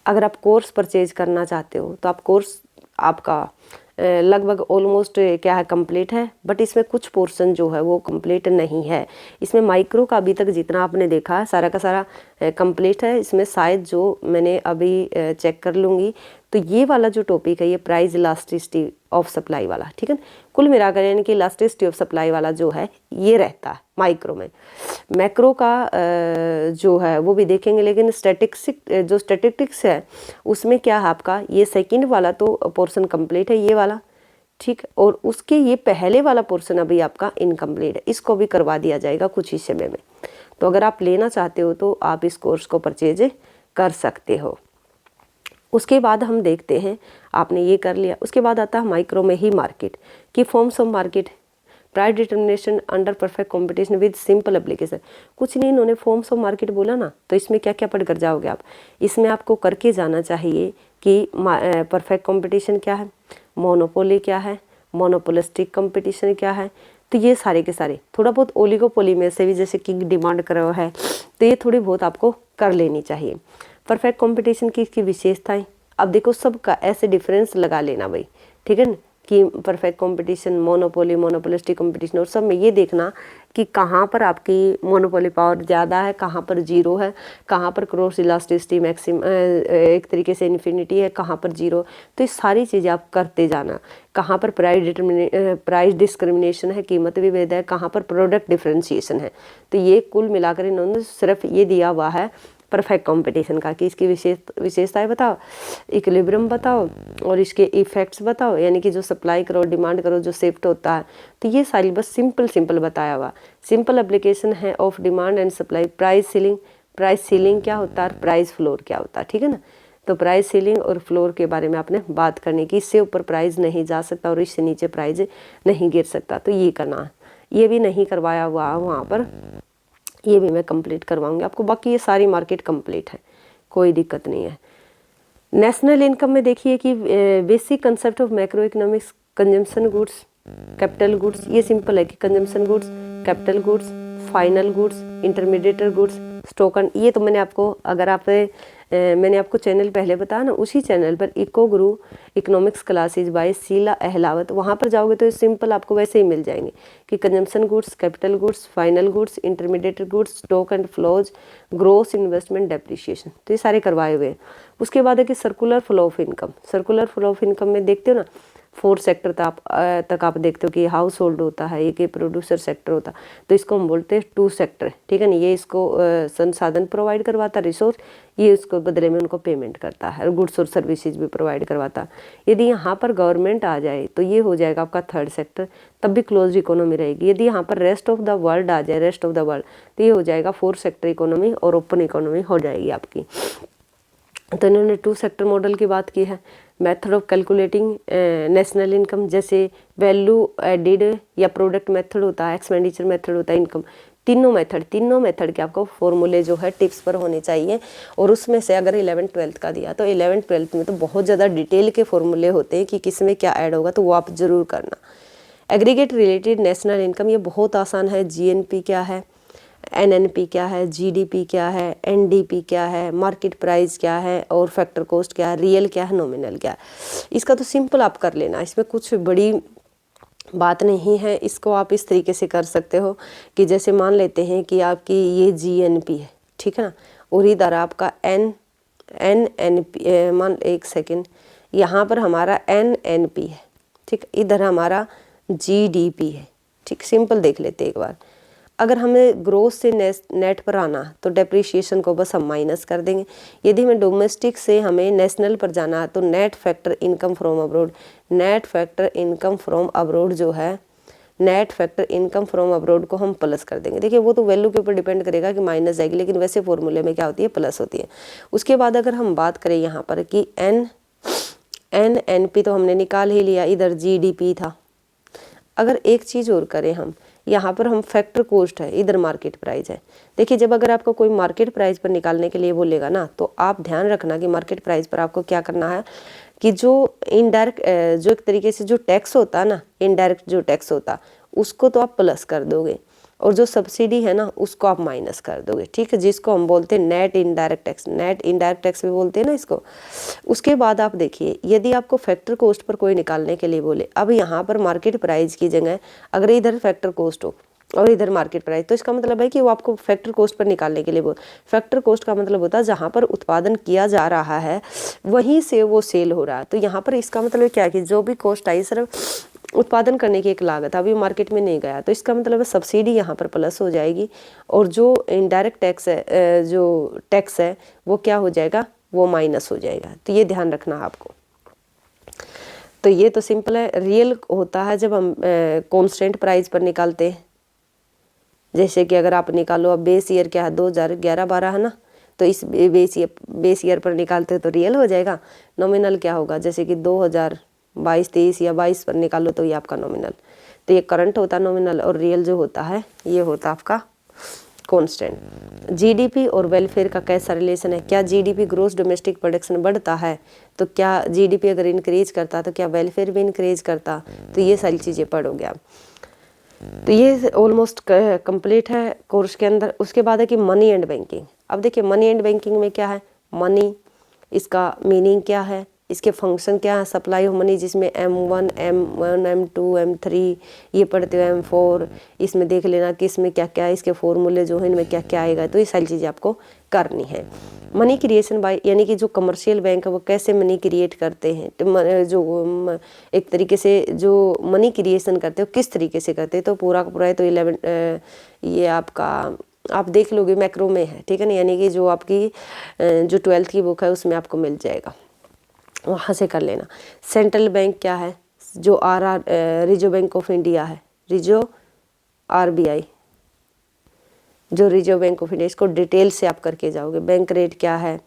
अगर आप कोर्स परचेज करना चाहते हो तो आप कोर्स आपका लगभग ऑलमोस्ट क्या है, कंप्लीट है। बट इसमें कुछ पोर्शन जो है वो कंप्लीट नहीं है। इसमें माइक्रो का अभी तक जितना आपने देखा है सारा का सारा कंप्लीट है। इसमें शायद जो मैंने अभी चेक कर लूँगी तो ये वाला जो टॉपिक है ये प्राइस इलास्टिसिटी ऑफ सप्लाई वाला, ठीक है। कुल मिलाकर यानी कि इलास्टिसिटी ऑफ सप्लाई वाला जो है ये रहता है माइक्रो में। मैक्रो का जो है वो भी देखेंगे, लेकिन स्टैटिस्टिक्स है उसमें क्या है आपका, ये सेकंड वाला तो पोर्शन कंप्लीट है ये वाला, ठीक। और उसके ये पहले वाला पोर्शन अभी आपका इनकम्प्लीट है, इसको भी करवा दिया जाएगा कुछ ही समय में। तो अगर आप लेना चाहते हो तो आप इस कोर्स को परचेज कर सकते हो। उसके बाद हम देखते हैं, आपने ये कर लिया, उसके बाद आता है माइक्रो में ही मार्केट की forms of market, price determination under perfect competition with simple application. कुछ नहीं, इन्होंने फॉर्म्स ऑफ मार्केट बोला ना, तो इसमें क्या क्या पढ़ कर जाओगे आप। इसमें आपको करके जाना चाहिए कि परफेक्ट कंपटीशन क्या है, मोनोपोली क्या है, मोनोपोलिस्टिक कंपटीशन क्या है। तो ये सारे के सारे, थोड़ा बहुत ओलिगोपोली में से भी जैसे कि डिमांड करो है, तो ये थोड़ी बहुत आपको कर लेनी चाहिए। परफेक्ट कंपटीशन की इसकी विशेषताएं, अब देखो सबका ऐसे डिफरेंस लगा लेना भाई, ठीक है ना, कि perfect competition, monopoly, monopolistic competition, और सब में ये देखना कि कहाँ पर आपकी मोनोपोली पावर ज़्यादा है, कहाँ पर जीरो है, कहाँ पर क्रॉस इलास्टिसिटी मैक्सिम एक तरीके से इन्फिनिटी है, कहाँ पर जीरो। तो ये सारी चीज़ें आप करते जाना। कहाँ पर प्राइस डिस्क्रिमिनेशन है, कीमत विभेद है, कहाँ पर प्रोडक्ट डिफ्रेंशिएशन है। तो ये कुल मिलाकर इन्होंने सिर्फ ये दिया हुआ है परफेक्ट कंपटीशन का कि इसकी विशेषताएं बताओ, इक्विलिब्रियम बताओ और इसके इफेक्ट्स बताओ, यानी कि जो सप्लाई करो डिमांड करो जो शिफ्ट होता है। तो ये सारी बस सिंपल बताया हुआ। सिंपल एप्लीकेशन है of demand and supply. Price ceiling क्या होता है, प्राइस फ्लोर क्या होता है, ठीक है ना। तो प्राइस सीलिंग और फ्लोर के बारे में आपने बात करनी कि इससे ऊपर प्राइस नहीं जा सकता और इससे नीचे प्राइस नहीं गिर सकता। तो ये करना है, ये भी नहीं करवाया हुआ वहाँ पर, ये भी मैं कंप्लीट करवाऊंगी आपको। बाकी ये सारी मार्केट कंप्लीट है, कोई दिक्कत नहीं है। नेशनल इनकम में देखिए कि basic concept of macro economics, consumption goods, capital goods. ये सिंपल है कि consumption goods, capital goods, final goods, intermediate goods, stock. ये तो मैंने आपको, अगर आप मैंने आपको चैनल पहले बताया ना, उसी चैनल पर eco guru economics classes by Sheela Ahlawat, वहाँ पर जाओगे तो सिंपल आपको वैसे ही मिल जाएंगे कि consumption goods, capital goods, final goods, intermediate goods, stock and flows, gross investment, depreciation. तो ये सारे करवाए हुए हैं। उसके बाद है कि circular flow of income. Circular flow of income में देखते हो ना, 4 सेक्टर तक आप देखते हो कि हाउस होल्ड होता है, एक प्रोड्यूसर सेक्टर होता है। तो इसको हम बोलते हैं 2 सेक्टर, ठीक है ना। ये इसको संसाधन प्रोवाइड करवाता है, रिसोर्स, ये इसको बदले में उनको पेमेंट करता है, और गुड्स और सर्विसेज भी प्रोवाइड करवाता है। यदि यहाँ पर गवर्नमेंट आ जाए तो ये हो जाएगा आपका 3rd सेक्टर, तब भी क्लोज इकोनॉमी रहेगी। यदि यहाँ पर रेस्ट ऑफ द वर्ल्ड आ जाए, रेस्ट ऑफ द वर्ल्ड, तो ये हो जाएगा 4 सेक्टर इकोनॉमी और ओपन इकोनॉमी हो जाएगी आपकी। तो इन्होंने 2 सेक्टर मॉडल की बात की है। Method of calculating national income, जैसे वैल्यू एडिड या प्रोडक्ट मेथड होता है, एक्सपेंडिचर मेथड होता है, इनकम। तीनों मेथड के आपको फॉर्मूले जो है टिप्स पर होने चाहिए। और उसमें से अगर 11th 12th का दिया तो 11th 12th में तो बहुत ज़्यादा डिटेल के फॉर्मूले होते हैं कि किस में क्या ऐड होगा, तो वो आप ज़रूर करना। एग्रीगेट रिलेटेड नेशनल इनकम, ये बहुत आसान है। जीएनपी क्या है, एनएनपी क्या है, जीडीपी क्या है, एनडीपी क्या है, मार्केट प्राइस क्या है, और फैक्टर कॉस्ट क्या है, रियल क्या है, नॉमिनल क्या है। इसका तो सिंपल आप कर लेना, इसमें कुछ बड़ी बात नहीं है। इसको आप इस तरीके से कर सकते हो कि जैसे मान लेते हैं कि आपकी ये जीएनपी है, ठीक है ना, और इधर आपका एनएनपी मान, एक सेकेंड, यहाँ पर हमारा एनएनपी है, ठीक, इधर हमारा जीडीपी है, ठीक। सिंपल देख लेते एक बार। अगर हमें ग्रोथ से नेट पर आना तो डेप्रिसिएशन को बस हम माइनस कर देंगे। यदि हमें डोमेस्टिक से हमें नेशनल पर जाना है तो net factor income from abroad, net factor income from abroad जो है, net factor income from abroad को हम प्लस कर देंगे। देखिए वो तो वैल्यू के ऊपर डिपेंड करेगा कि माइनस जाएगी, लेकिन वैसे फॉर्मूले में क्या होती है, प्लस होती है। उसके बाद अगर हम बात करें यहाँ पर कि एनएनपी तो हमने निकाल ही लिया, इधर जीडीपी था। अगर एक चीज़ और करें हम, यहाँ पर हम फैक्टर कॉस्ट है, इधर मार्केट प्राइस है। देखिए जब अगर आपको कोई मार्केट प्राइस पर निकालने के लिए बोलेगा ना, तो आप ध्यान रखना कि मार्केट प्राइस पर आपको क्या करना है कि जो इनडायरेक्ट जो एक तरीके से जो टैक्स होता है ना, इनडायरेक्ट जो टैक्स होता उसको तो आप प्लस कर दोगे, और जो सब्सिडी है ना उसको आप माइनस कर दोगे, ठीक है, जिसको हम बोलते हैं net indirect tax, net indirect tax भी बोलते हैं ना इसको। उसके बाद आप देखिए, यदि आपको फैक्टर कॉस्ट पर कोई निकालने के लिए बोले, अब यहाँ पर मार्केट प्राइस की जगह अगर इधर फैक्टर कॉस्ट हो और इधर मार्केट प्राइस, तो इसका मतलब है कि वो आपको फैक्टर कॉस्ट पर निकालने के लिए बोल। फैक्टर कॉस्ट का मतलब होता है जहाँ पर उत्पादन किया जा रहा है वहीं से वो सेल हो रहा है। तो यहाँ पर इसका मतलब क्या है कि जो भी कॉस्ट आई सिर्फ उत्पादन करने की एक लागत, अभी मार्केट में नहीं गया, तो इसका मतलब है सब्सिडी यहाँ पर प्लस हो जाएगी, और जो इनडायरेक्ट टैक्स है, जो टैक्स है वो क्या हो जाएगा, वो माइनस हो जाएगा। तो ये ध्यान रखना आपको। तो ये तो सिंपल है। रियल होता है जब हम कांस्टेंट प्राइस पर निकालते हैं, जैसे कि अगर आप निकालो, अब बेस ईयर क्या है 2011-12 है ना, तो इस बेस ईयर पर निकालते हो तो रियल हो जाएगा। नॉमिनल क्या होगा, जैसे कि 2022-23 या 22 पर निकालो तो ये आपका नॉमिनल। तो ये करंट होता है नॉमिनल, और रियल जो होता है ये होता आपका कांस्टेंट। जीडीपी और वेलफेयर का कैसा रिलेशन है, क्या जीडीपी ग्रोस डोमेस्टिक प्रोडक्शन बढ़ता है, तो क्या जीडीपी अगर इंक्रीज करता तो क्या वेलफेयर भी इंक्रीज करता, तो ये सारी चीज़ें पढ़ोगे आप। तो ये ऑलमोस्ट कंप्लीट है कोर्स के अंदर। उसके बाद है कि मनी एंड बैंकिंग। अब देखिए मनी एंड बैंकिंग में क्या है, मनी, इसका मीनिंग क्या है, इसके फंक्शन क्या है, सप्लाई ऑफ मनी, जिसमें M1 M1 M2 M3 ये पढ़ते हो, M4, इसमें देख लेना कि इसमें क्या क्या है, इसके फॉर्मूले जो है इनमें क्या क्या आएगा, तो ये सारी चीज़ें आपको करनी है। मनी क्रिएशन बाय, यानी कि जो कमर्शियल बैंक है वो कैसे मनी क्रिएट करते हैं, तो जो एक तरीके से जो मनी क्रिएशन करते हो किस तरीके से करते हैं, तो पूरा का पूरा है तो 11 ये आपका आप देख लोगे मैक्रो में है, ठीक है ना, यानी कि जो आपकी जो 12th की बुक है उसमें आपको मिल जाएगा, वहाँ से कर लेना। सेंट्रल बैंक क्या है, जो रिजर्व बैंक ऑफ इंडिया है, रिजर्व RBI, जो रिजर्व बैंक ऑफ इंडिया, इसको डिटेल से आप करके जाओगे। बैंक रेट क्या है,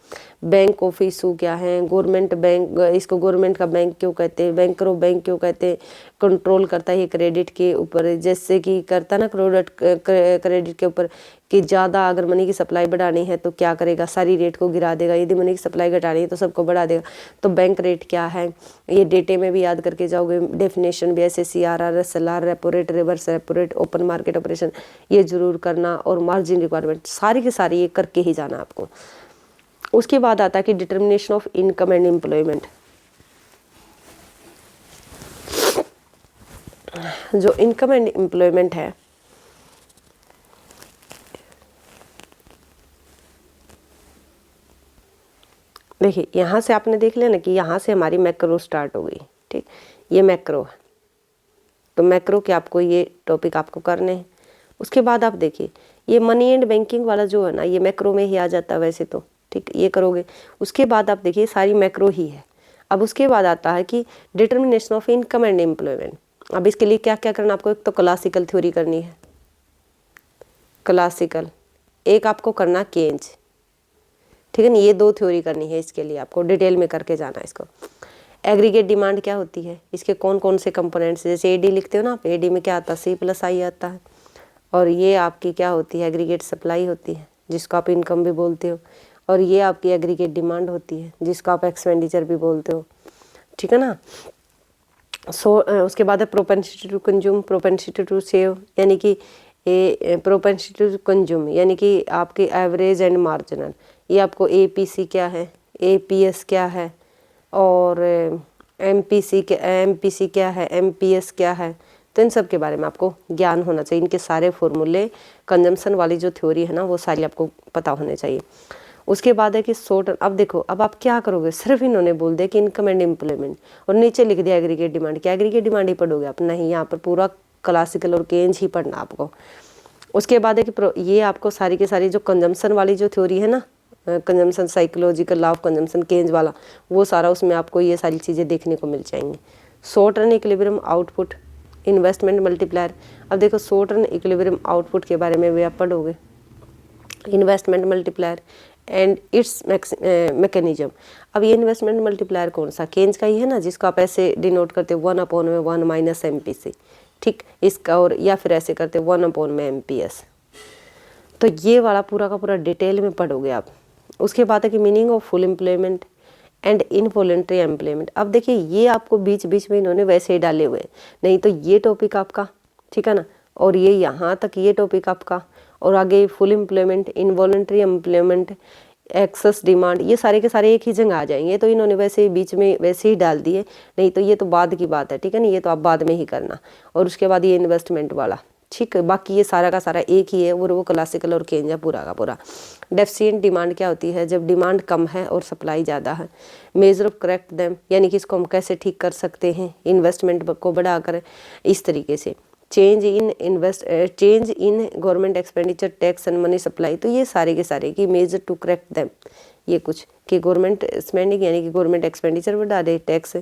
बैंक ऑफ इशू क्या है, गवर्नमेंट बैंक, इसको गवर्नमेंट का बैंक क्यों कहते हैं, बैंकरो बैंक क्यों कहते हैं, कंट्रोल करता है ये क्रेडिट के ऊपर, जैसे कि करता ना क्रेडिट के ऊपर कि ज़्यादा अगर मनी की सप्लाई बढ़ानी है तो क्या करेगा, सारी रेट को गिरा देगा, यदि मनी की सप्लाई घटानी है तो सबको बढ़ा देगा। तो बैंक रेट क्या है, ये डेटे में भी याद करके जाओगे, डेफिनेशन भी SACRR SLR, repo rate, reverse repo rate, open market operation ये जरूर करना, और मार्जिन रिक्वायरमेंट सारी की सारी ये करके ही जाना आपको। उसके बाद आता है कि determination of income and employment, जो इनकम एंड एम्प्लॉयमेंट है देखिए, यहाँ से आपने देख लिया ना कि यहाँ से हमारी मैक्रो स्टार्ट हो गई, ठीक, ये मैक्रो है, तो मैक्रो के आपको ये टॉपिक आपको करने हैं। उसके बाद आप देखिए ये मनी एंड बैंकिंग वाला जो है ना, ये मैक्रो में ही आ जाता है वैसे तो, ठीक, ये करोगे। उसके बाद आप देखिए सारी मैक्रो ही है। अब उसके बाद आता है कि determination of income and employment. अब इसके लिए क्या क्या करना आपको, एक तो क्लासिकल थ्योरी करनी है, क्लासिकल, एक आपको करना केन्ज, ठीक है ना, ये 2 थ्योरी करनी है, इसके लिए आपको डिटेल में करके जाना है इसको। एग्रीगेट डिमांड क्या होती है, इसके कौन कौन से कंपोनेंट्स, जैसे AD लिखते हो ना आप, AD में क्या आता है, C+I आता है, और ये आपकी क्या होती है, एग्रीगेट सप्लाई होती है जिसको आप इनकम भी बोलते हो, और ये आपकी एग्रीगेट डिमांड होती है जिसको आप एक्सपेंडिचर भी बोलते हो, ठीक है ना। उसके बाद है propensity to consume, propensity to save, यानी कि प्रोपेंसिटी टू कंज्यूम यानी कि आपकी एवरेज एंड मार्जिनल, ये आपको APC क्या है, APS क्या है, और MPC क्या है, MPS क्या है, तो इन सब के बारे में आपको ज्ञान होना चाहिए। इनके सारे फॉर्मूले, कंजम्पशन वाली जो थ्योरी है ना वो सारी आपको पता होने चाहिए। उसके बाद है कि शॉर्ट, अब देखो अब आप क्या करोगे, सिर्फ इन्होंने बोल दिया कि इनकम एंड एम्प्लॉयमेंट और नीचे लिख दिया एग्रीगेट डिमांड, क्या एग्रीगेट डिमांड ही पढ़ोगे आप, नहीं, यहाँ पर पूरा क्लासिकल और केंज ही पढ़ना आपको। उसके बाद है कि ये आपको सारी की सारी जो कंजम्पशन वाली जो थ्योरी है ना, consumption psychological law of consumption Keynes वाला, वो सारा उसमें आपको ये सारी चीज़ें देखने को मिल जाएंगी। Short run equilibrium output, investment multiplier. अब देखो शॉर्ट रन इक्विलिब्रियम आउटपुट के बारे में भी आप पढ़ोगे, investment multiplier and it's mechanism. अब ये इन्वेस्टमेंट मल्टीप्लायर कौन सा, केंज का ही है ना, जिसको आप ऐसे डिनोट करते हो 1/1 - MPC, ठीक, इसका, और या फिर ऐसे करते 1 में MPS। तो ये वाला पूरा का पूरा डिटेल में पढ़ोगे आप। उसके बाद है कि meaning of full employment and involuntary employment. अब देखिए ये आपको बीच बीच में इन्होंने वैसे ही डाले हुए हैं, नहीं तो ये टॉपिक आपका, ठीक है ना, और ये यहाँ तक ये टॉपिक आपका, और आगे full employment, involuntary employment, excess demand, ये सारे के सारे एक ही जगह आ जाएंगे। तो इन्होंने वैसे ही बीच में वैसे ही डाल दिए, नहीं तो ये तो बाद की बात है, ठीक है ना, ये तो आप बाद में ही करना। और उसके बाद ये इन्वेस्टमेंट वाला, ठीक है, बाकी ये सारा का सारा एक ही है, और वो क्लासिकल और केंज है पूरा का पूरा। डेफिशिएंट डिमांड क्या होती है, जब डिमांड कम है और सप्लाई ज़्यादा है। मेजर ऑफ करेक्ट देम, यानी कि इसको हम कैसे ठीक कर सकते हैं, इन्वेस्टमेंट को बढ़ाकर इस तरीके से। Change in government expenditure, tax and money supply, तो ये सारे के सारे की मेजर टू करेक्ट देम, ये कुछ कि गवर्नमेंट स्पेंडिंग यानी कि गवर्नमेंट एक्सपेंडिचर बढ़ा दे, टैक्स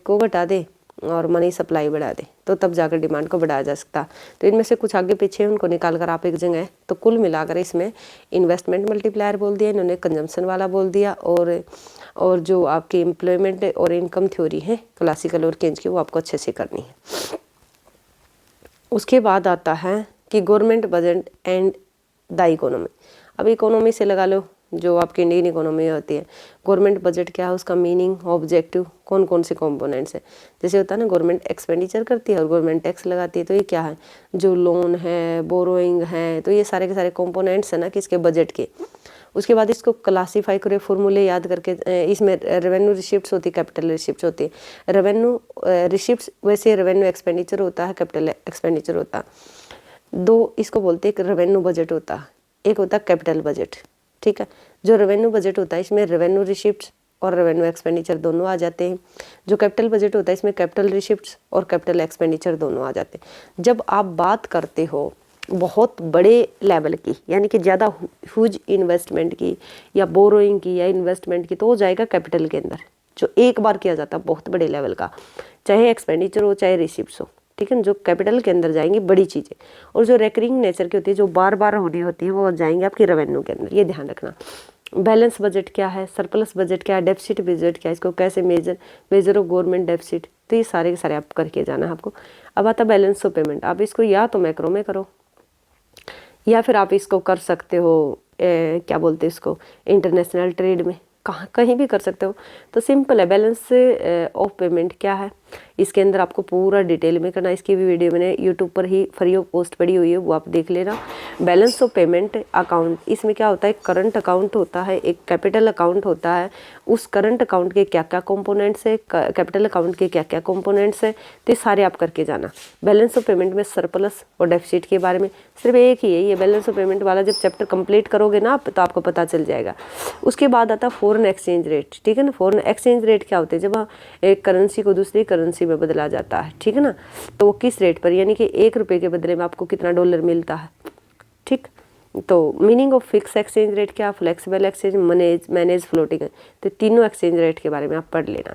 को घटा दे और मनी सप्लाई बढ़ा दे, तो तब जाकर डिमांड को बढ़ाया जा सकता। तो इनमें से कुछ आगे पीछे उनको निकाल कर आप एक जगह, तो कुल मिलाकर इसमें इन्वेस्टमेंट मल्टीप्लायर बोल दिया इन्होंने, कंजम्पशन वाला बोल दिया, और जो आपकी एम्प्लॉयमेंट और इनकम थ्योरी है क्लासिकल और केंज की, वो आपको अच्छे से करनी है। उसके बाद आता है कि government budget and the economy. अब इकोनॉमी से लगा लो जो आपकी इंडियन इकोनॉमी होती है, गवर्नमेंट बजट क्या है, उसका मीनिंग, ऑब्जेक्टिव, कौन कौन से कंपोनेंट्स है। जैसे होता है ना, गवर्नमेंट एक्सपेंडिचर करती है और गवर्नमेंट टैक्स लगाती है, तो ये क्या है, जो लोन है, बोरोइंग है, तो ये सारे के सारे कंपोनेंट्स है ना किसके, बजट के। उसके बाद इसको क्लासीफाई करें, फॉर्मूले याद करके। इसमें रेवेन्यू रिसिप्ट्स होती है, कैपिटल रिसिप्ट्स होती है। रेवेन्यू रिसिप्ट्स वैसे रेवेन्यू एक्सपेंडिचर होता है, कैपिटल एक्सपेंडिचर होता है। दो इसको बोलते हैं, एक रेवेन्यू बजट होता है, एक होता है कैपिटल बजट। ठीक है, जो रेवेन्यू बजट होता है इसमें रेवेन्यू रिसिप्ट्स और रेवेन्यू एक्सपेंडिचर दोनों आ जाते हैं। जो कैपिटल बजट होता है इसमें कैपिटल रिसिप्ट्स और कैपिटल एक्सपेंडिचर दोनों आ जाते हैं। जब आप बात करते हो बहुत बड़े लेवल की, यानी कि ज़्यादा ह्यूज इन्वेस्टमेंट की या बोरोइंग की या इन्वेस्टमेंट की, तो वो जाएगा कैपिटल के अंदर, जो एक बार किया जाता है बहुत बड़े लेवल का, चाहे एक्सपेंडिचर हो चाहे रिसिप्ट्स हो। ठीक है, जो कैपिटल के अंदर जाएंगी बड़ी चीज़ें, और जो रेकरिंग नेचर की होती है, जो बार बार होनी होती है, वो जाएंगे आपकी रेवेन्यू के अंदर। ये ध्यान रखना। बैलेंस बजट क्या है, सरप्लस बजट क्या है, डेफिसिट बजट क्या है, इसको कैसे मेजर ऑफ गवर्नमेंट डेफिसिट, तो ये सारे के सारे आप करके जाना है आपको। अब आता बैलेंस ऑफ पेमेंट। आप इसको या तो मैक्रो में करो या फिर आप इसको कर सकते हो क्या बोलते हैं इसको, इंटरनेशनल ट्रेड में, कहाँ कहीं भी कर सकते हो। तो सिंपल है। बैलेंस ऑफ पेमेंट क्या है, इसके अंदर आपको पूरा डिटेल में करना। इसकी भी वीडियो मैंने यूट्यूब पर ही फ्री ऑफ कॉस्ट पड़ी हुई है, वो आप देख लेना। बैलेंस ऑफ पेमेंट अकाउंट, इसमें क्या होता है, करंट अकाउंट होता है, एक कैपिटल अकाउंट होता है। उस करंट अकाउंट के क्या क्या कंपोनेंट्स है, कैपिटल अकाउंट के क्या क्या कंपोनेंट्स है, तो सारे आप करके जाना। बैलेंस ऑफ पेमेंट में सरप्लस और डेफिसिट के बारे में सिर्फ एक ही है, ये बैलेंस ऑफ पेमेंट वाला जब चैप्टर कंप्लीट करोगे ना आप, तो आपको पता चल जाएगा। उसके बाद आता फॉरेन एक्सचेंज रेट। ठीक है ना, फॉरेन एक्सचेंज रेट क्या होते हैं, जब एक करेंसी को दूसरी करेंसी में बदला जाता है। ठीक है ना, तो वो किस रेट पर, यानी कि 1 रुपये के बदले में आपको कितना डॉलर मिलता है। ठीक, तो meaning of fix exchange rate क्या, फ्लेक्सिबल एक्सचेंज, मैनेज फ्लोटिंग, तो तीनों एक्सचेंज रेट के बारे में आप पढ़ लेना।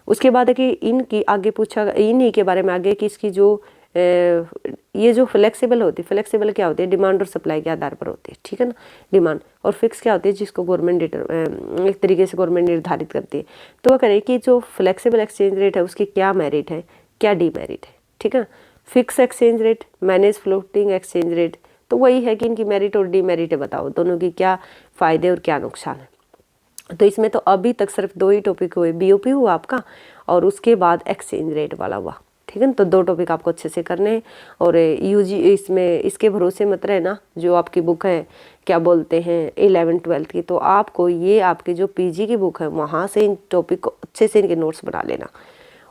उसके बाद है कि इनकी आगे पूछा, इन्हीं के बारे में आगे कि इसकी जो ये जो फ्लेक्सिबल होती है, फ्लेक्सिबल क्या होती है, डिमांड और सप्लाई के आधार पर होती है। ठीक है ना, डिमांड। और फिक्स क्या होती है, जिसको गवर्नमेंट एक तरीके से गवर्नमेंट निर्धारित करती है। तो वो करें कि जो फ्लेक्सिबल एक्सचेंज रेट है उसकी क्या मेरिट है, क्या डीमेरिट है। ठीक है, fix exchange rate, manage floating exchange rate, तो वही है कि इनकी मेरिट और डीमेरिट है, बताओ दोनों की क्या फ़ायदे और क्या नुकसान है। तो इसमें तो अभी तक सिर्फ 2 ही टॉपिक हुए, बीओपी हुआ आपका और उसके बाद एक्सचेंज रेट वाला हुआ। ठीक है ना, तो 2 टॉपिक आपको अच्छे से करने हैं। और यूजी इसमें इसके भरोसे मत रहना, जो आपकी बुक है क्या बोलते हैं 11th-12th की, तो आपको ये आपकी जो पीजी की बुक है वहाँ से इन टॉपिक को अच्छे से इनके नोट्स बना लेना।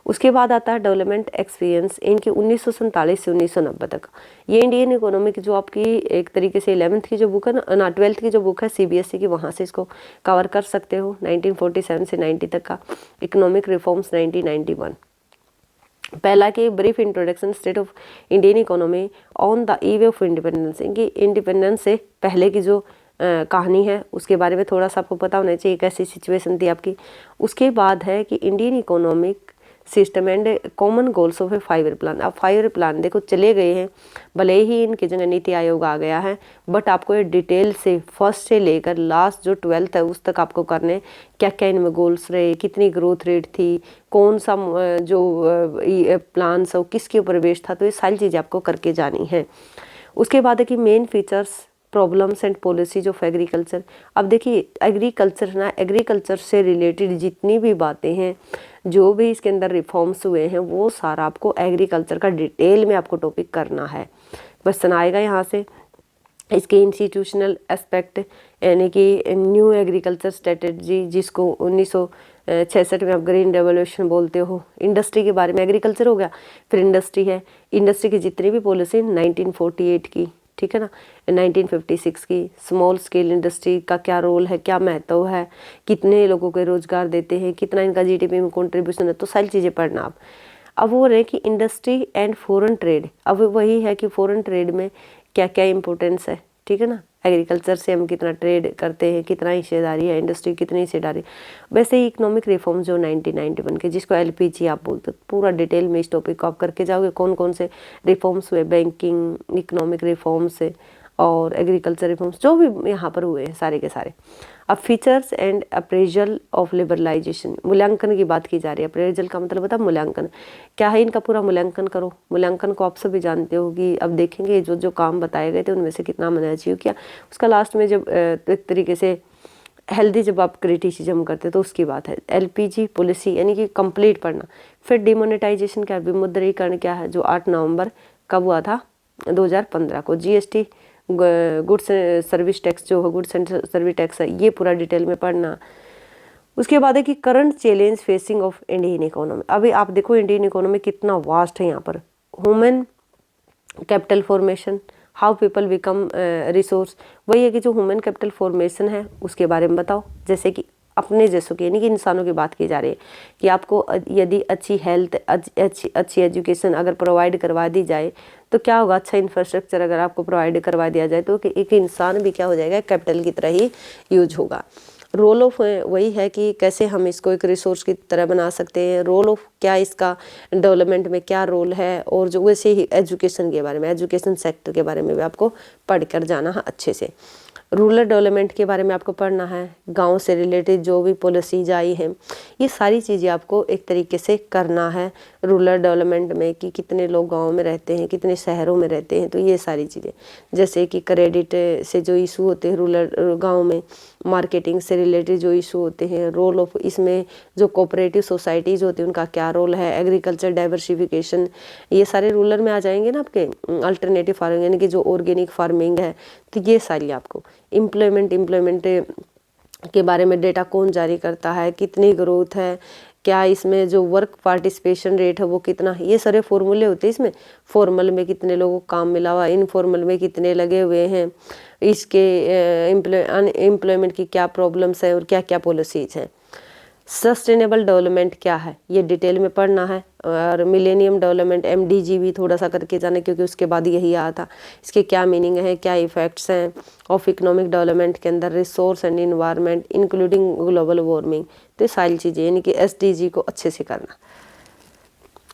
उसके बाद आता है डेवलपमेंट एक्सपीरियंस, इनकी 1947 से 1990 तक। ये इंडियन इकोनॉमी की जो आपकी एक तरीके से 11th की जो बुक है ना 12th की जो बुक है सीबीएसई की, वहाँ से इसको कवर कर सकते हो। 1947 से 90 तक का इकोनॉमिक रिफॉर्म्स 1991। पहला कि brief introduction state of Indian economy on the eve of independence, इनकी इंडिपेंडेंस से पहले की जो कहानी है उसके बारे में थोड़ा सा आपको पता होना चाहिए, कैसी सिचुएशन थी आपकी। उसके बाद है कि Indian economic system and common goals of A 5 year plan. अब 5 ईयर प्लान देखो चले गए हैं, भले ही इनकी जगह नीति आयोग आ गया है, बट आपको ये डिटेल से फर्स्ट से लेकर लास्ट जो 12th है उस तक आपको करने, क्या क्या इनमें गोल्स रहे, कितनी ग्रोथ रेट थी, कौन सा जो प्लान है वो किसके ऊपर बेस्ड था, तो ये सारी चीज़ें आपको करके जानी है। उसके बाद है कि main features, problems and policies of agriculture. अब देखिए एग्रीकल्चर ना, एग्रीकल्चर से रिलेटेड जितनी भी बातें हैं, जो भी इसके अंदर रिफॉर्म्स हुए हैं, वो सारा आपको एग्रीकल्चर का डिटेल में आपको टॉपिक करना है। क्वेश्चन आएगा यहाँ से। इसके इंस्टीट्यूशनल एस्पेक्ट, यानी कि न्यू एग्रीकल्चर स्ट्रेटजी, जिसको 1966 में आप ग्रीन रेवोल्यूशन बोलते हो। इंडस्ट्री के बारे में, एग्रीकल्चर हो गया, फिर इंडस्ट्री है, इंडस्ट्री की जितनी भी पॉलिसी 1948 की, ठीक है ना, 1956 की, स्मॉल स्केल इंडस्ट्री का क्या रोल है, क्या महत्व है, कितने लोगों को रोजगार देते हैं, कितना इनका जीडीपी में कंट्रीब्यूशन है, तो सारी चीज़ें पढ़ना आप। अब वो रहे कि इंडस्ट्री एंड फॉरेन ट्रेड, अब वही है कि फॉरेन ट्रेड में क्या क्या इंपॉर्टेंस है, ठीक है ना, एग्रीकल्चर से हम कितना ट्रेड करते हैं, कितना हिस्सेदारी है, इंडस्ट्री कितनी हिस्सेदारी। वैसे ही इकोनॉमिक रिफॉर्म जो 1991 के, जिसको एलपीजी आप बोलते हो, पूरा डिटेल में इस टॉपिक को आप करके जाओगे, कौन कौन से रिफॉर्म्स हुए, बैंकिंग इकोनॉमिक रिफॉर्म्स और एग्रीकल्चर रिफॉर्म्स जो भी यहाँ पर हुए हैं सारे के सारे। अब features and appraisal of liberalisation, मूल्यांकन की बात की जा रही है। अप्रेजल का मतलब होता है मूल्यांकन, क्या है इनका पूरा मूल्यांकन करो। मूल्यांकन को आप सभी जानते हो कि अब देखेंगे जो जो काम बताए गए थे उनमें से कितना मैंने अचीव किया। उसका लास्ट में जब एक तरीके से हेल्दी जब आप क्रिटिसिज्म करते तो उसकी बात है। एलपीजी पॉलिसी यानी कि कंप्लीट पढ़ना। फिर डिमोनेटाइजेशन क्या, विमुद्रीकरण क्या है, जो 8 नवंबर कब हुआ था 2015 को। जीएसटी गुड्स सर्विस टैक्स जो है, गुड्स एंड सर्विस टैक्स है, ये पूरा डिटेल में पढ़ना। उसके बाद है कि current challenge facing of Indian economy. अभी आप देखो इंडियन इकोनॉमी कितना वास्ट है यहाँ पर। Human capital formation, how people become resource, वही है कि जो ह्यूमन कैपिटल फॉर्मेशन है उसके बारे में बताओ। जैसे कि अपने जैसों की, यानी कि इंसानों की बात की जा रही है कि आपको यदि अच्छी हेल्थ, अच्छी एजुकेशन अगर प्रोवाइड करवा दी जाए तो क्या होगा, अच्छा इंफ्रास्ट्रक्चर अगर आपको प्रोवाइड करवा दिया जाए तो एक इंसान भी क्या हो जाएगा, कैपिटल की तरह ही यूज होगा। रोल ऑफ वही है कि कैसे हम इसको एक रिसोर्स की तरह बना सकते हैं। रोल ऑफ क्या इसका डेवलपमेंट में क्या रोल है, और जो वैसे ही एजुकेशन के बारे में, एजुकेशन सेक्टर के बारे में भी आपको पढ़ कर जाना है अच्छे से। रूरल डेवलपमेंट के बारे में आपको पढ़ना है, गांव से रिलेटेड जो भी पॉलिसीज आई हैं, ये सारी चीज़ें आपको एक तरीके से करना है रूरल डेवलपमेंट में, कि कितने लोग गांव में रहते हैं, कितने शहरों में रहते हैं। तो ये सारी चीज़ें, जैसे कि क्रेडिट से जो इशू होते हैं रूरल गाँव में, मार्केटिंग से रिलेटेड जो इशू होते हैं, रोल ऑफ इसमें जो कोऑपरेटिव सोसाइटीज़ होती हैं उनका क्या रोल है, एग्रीकल्चर डाइवर्सिफिकेशन, ये सारे रूरल में आ जाएंगे ना आपके। अल्टरनेटिव फार्मिंग यानी कि जो ऑर्गेनिक फार्मिंग है, तो ये सारी आपको इम्प्लॉयमेंट के बारे में डेटा कौन जारी करता है, कितनी ग्रोथ है, क्या इसमें जो वर्क पार्टिसिपेशन रेट है वो कितना है, ये सारे फॉर्मूले होते हैं इसमें। फॉर्मल में कितने लोगों को काम मिला हुआ, इनफॉर्मल में कितने लगे हुए हैं, इसके अनएम्प्लॉयमेंट की क्या प्रॉब्लम्स है और क्या क्या पॉलिसीज हैं। सस्टेनेबल डेवलपमेंट क्या है ये डिटेल में पढ़ना है। और मिलेनियम डेवलपमेंट MDG भी थोड़ा सा करके जाना, क्योंकि उसके बाद यही आया था। इसके क्या मीनिंग है, क्या इफेक्ट्स हैं ऑफ इकोनॉमिक डेवलपमेंट के अंदर, resource and environment including global warming, तो सारी चीज़ें यानी कि SDG को अच्छे से करना।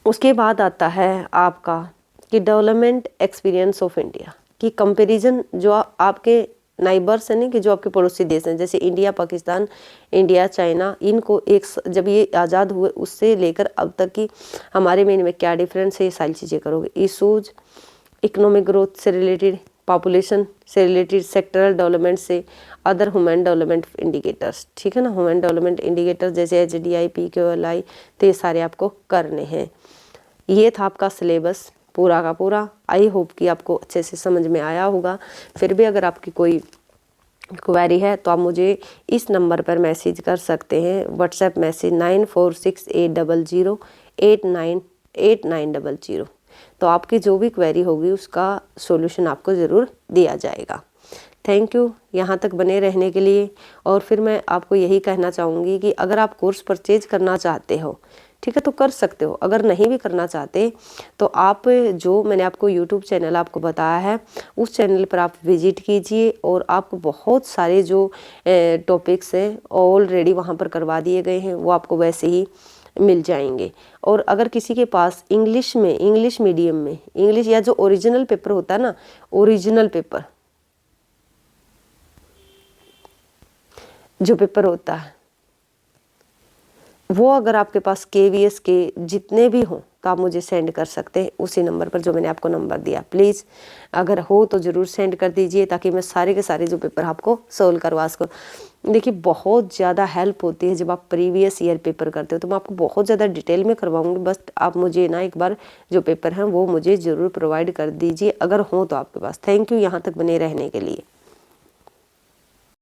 उसके बाद आता है आपका कि डेवलपमेंट एक्सपीरियंस ऑफ इंडिया की कंपेरिजन, जो आपके नाइबर्स हैं नहीं, कि जो आपके पड़ोसी देश हैं, जैसे इंडिया, पाकिस्तान, इंडिया, चाइना, इनको एक जब ये आज़ाद हुए उससे लेकर अब तक की हमारे में इनमें क्या डिफरेंस है, ये सारी चीज़ें करोगे। इशूज इकोनॉमिक ग्रोथ से रिलेटेड, पॉपुलेशन से रिलेटेड, सेक्टरल डेवलपमेंट से, अदर ह्यूमन डेवलपमेंट इंडिकेटर्स, ठीक है ना। ह्यूमन डेवलपमेंट इंडिकेटर्स जैसे HDI, PQLI, तो ये सारे आपको करने हैं। ये था आपका सिलेबस पूरा का पूरा। आई होप कि आपको अच्छे से समझ में आया होगा। फिर भी अगर आपकी कोई क्वेरी है तो आप मुझे इस नंबर पर मैसेज कर सकते हैं, व्हाट्सएप मैसेज 946800898900। तो आपकी जो भी क्वेरी होगी उसका सॉल्यूशन आपको ज़रूर दिया जाएगा। थैंक यू यहाँ तक बने रहने के लिए। और फिर मैं आपको यही कहना चाहूँगी कि अगर आप कोर्स परचेज करना चाहते हो, ठीक है, तो कर सकते हो। अगर नहीं भी करना चाहते तो आप जो मैंने आपको YouTube चैनल आपको बताया है उस चैनल पर आप विजिट कीजिए, और आपको बहुत सारे जो टॉपिक्स हैं ऑलरेडी वहाँ पर करवा दिए गए हैं, वो आपको वैसे ही मिल जाएंगे। और अगर किसी के पास इंग्लिश में, इंग्लिश मीडियम में, इंग्लिश या जो ओरिजिनल पेपर होता है ना, ओरिजिनल पेपर जो पेपर होता है वो अगर आपके पास KVS के जितने भी हों तो आप मुझे सेंड कर सकते हैं उसी नंबर पर जो मैंने आपको नंबर दिया। प्लीज़ अगर हो तो ज़रूर सेंड कर दीजिए, ताकि मैं सारे के सारे जो पेपर आपको सोल्व करवा सकूँ। देखिए बहुत ज़्यादा हेल्प होती है जब आप प्रीवियस ईयर पेपर करते हो, तो मैं आपको बहुत ज़्यादा डिटेल में करवाऊँगी। बस आप मुझे ना एक बार जो पेपर हैं वो मुझे ज़रूर प्रोवाइड कर दीजिए अगर हो तो आपके पास। थैंक यू यहाँ तक बने रहने के लिए।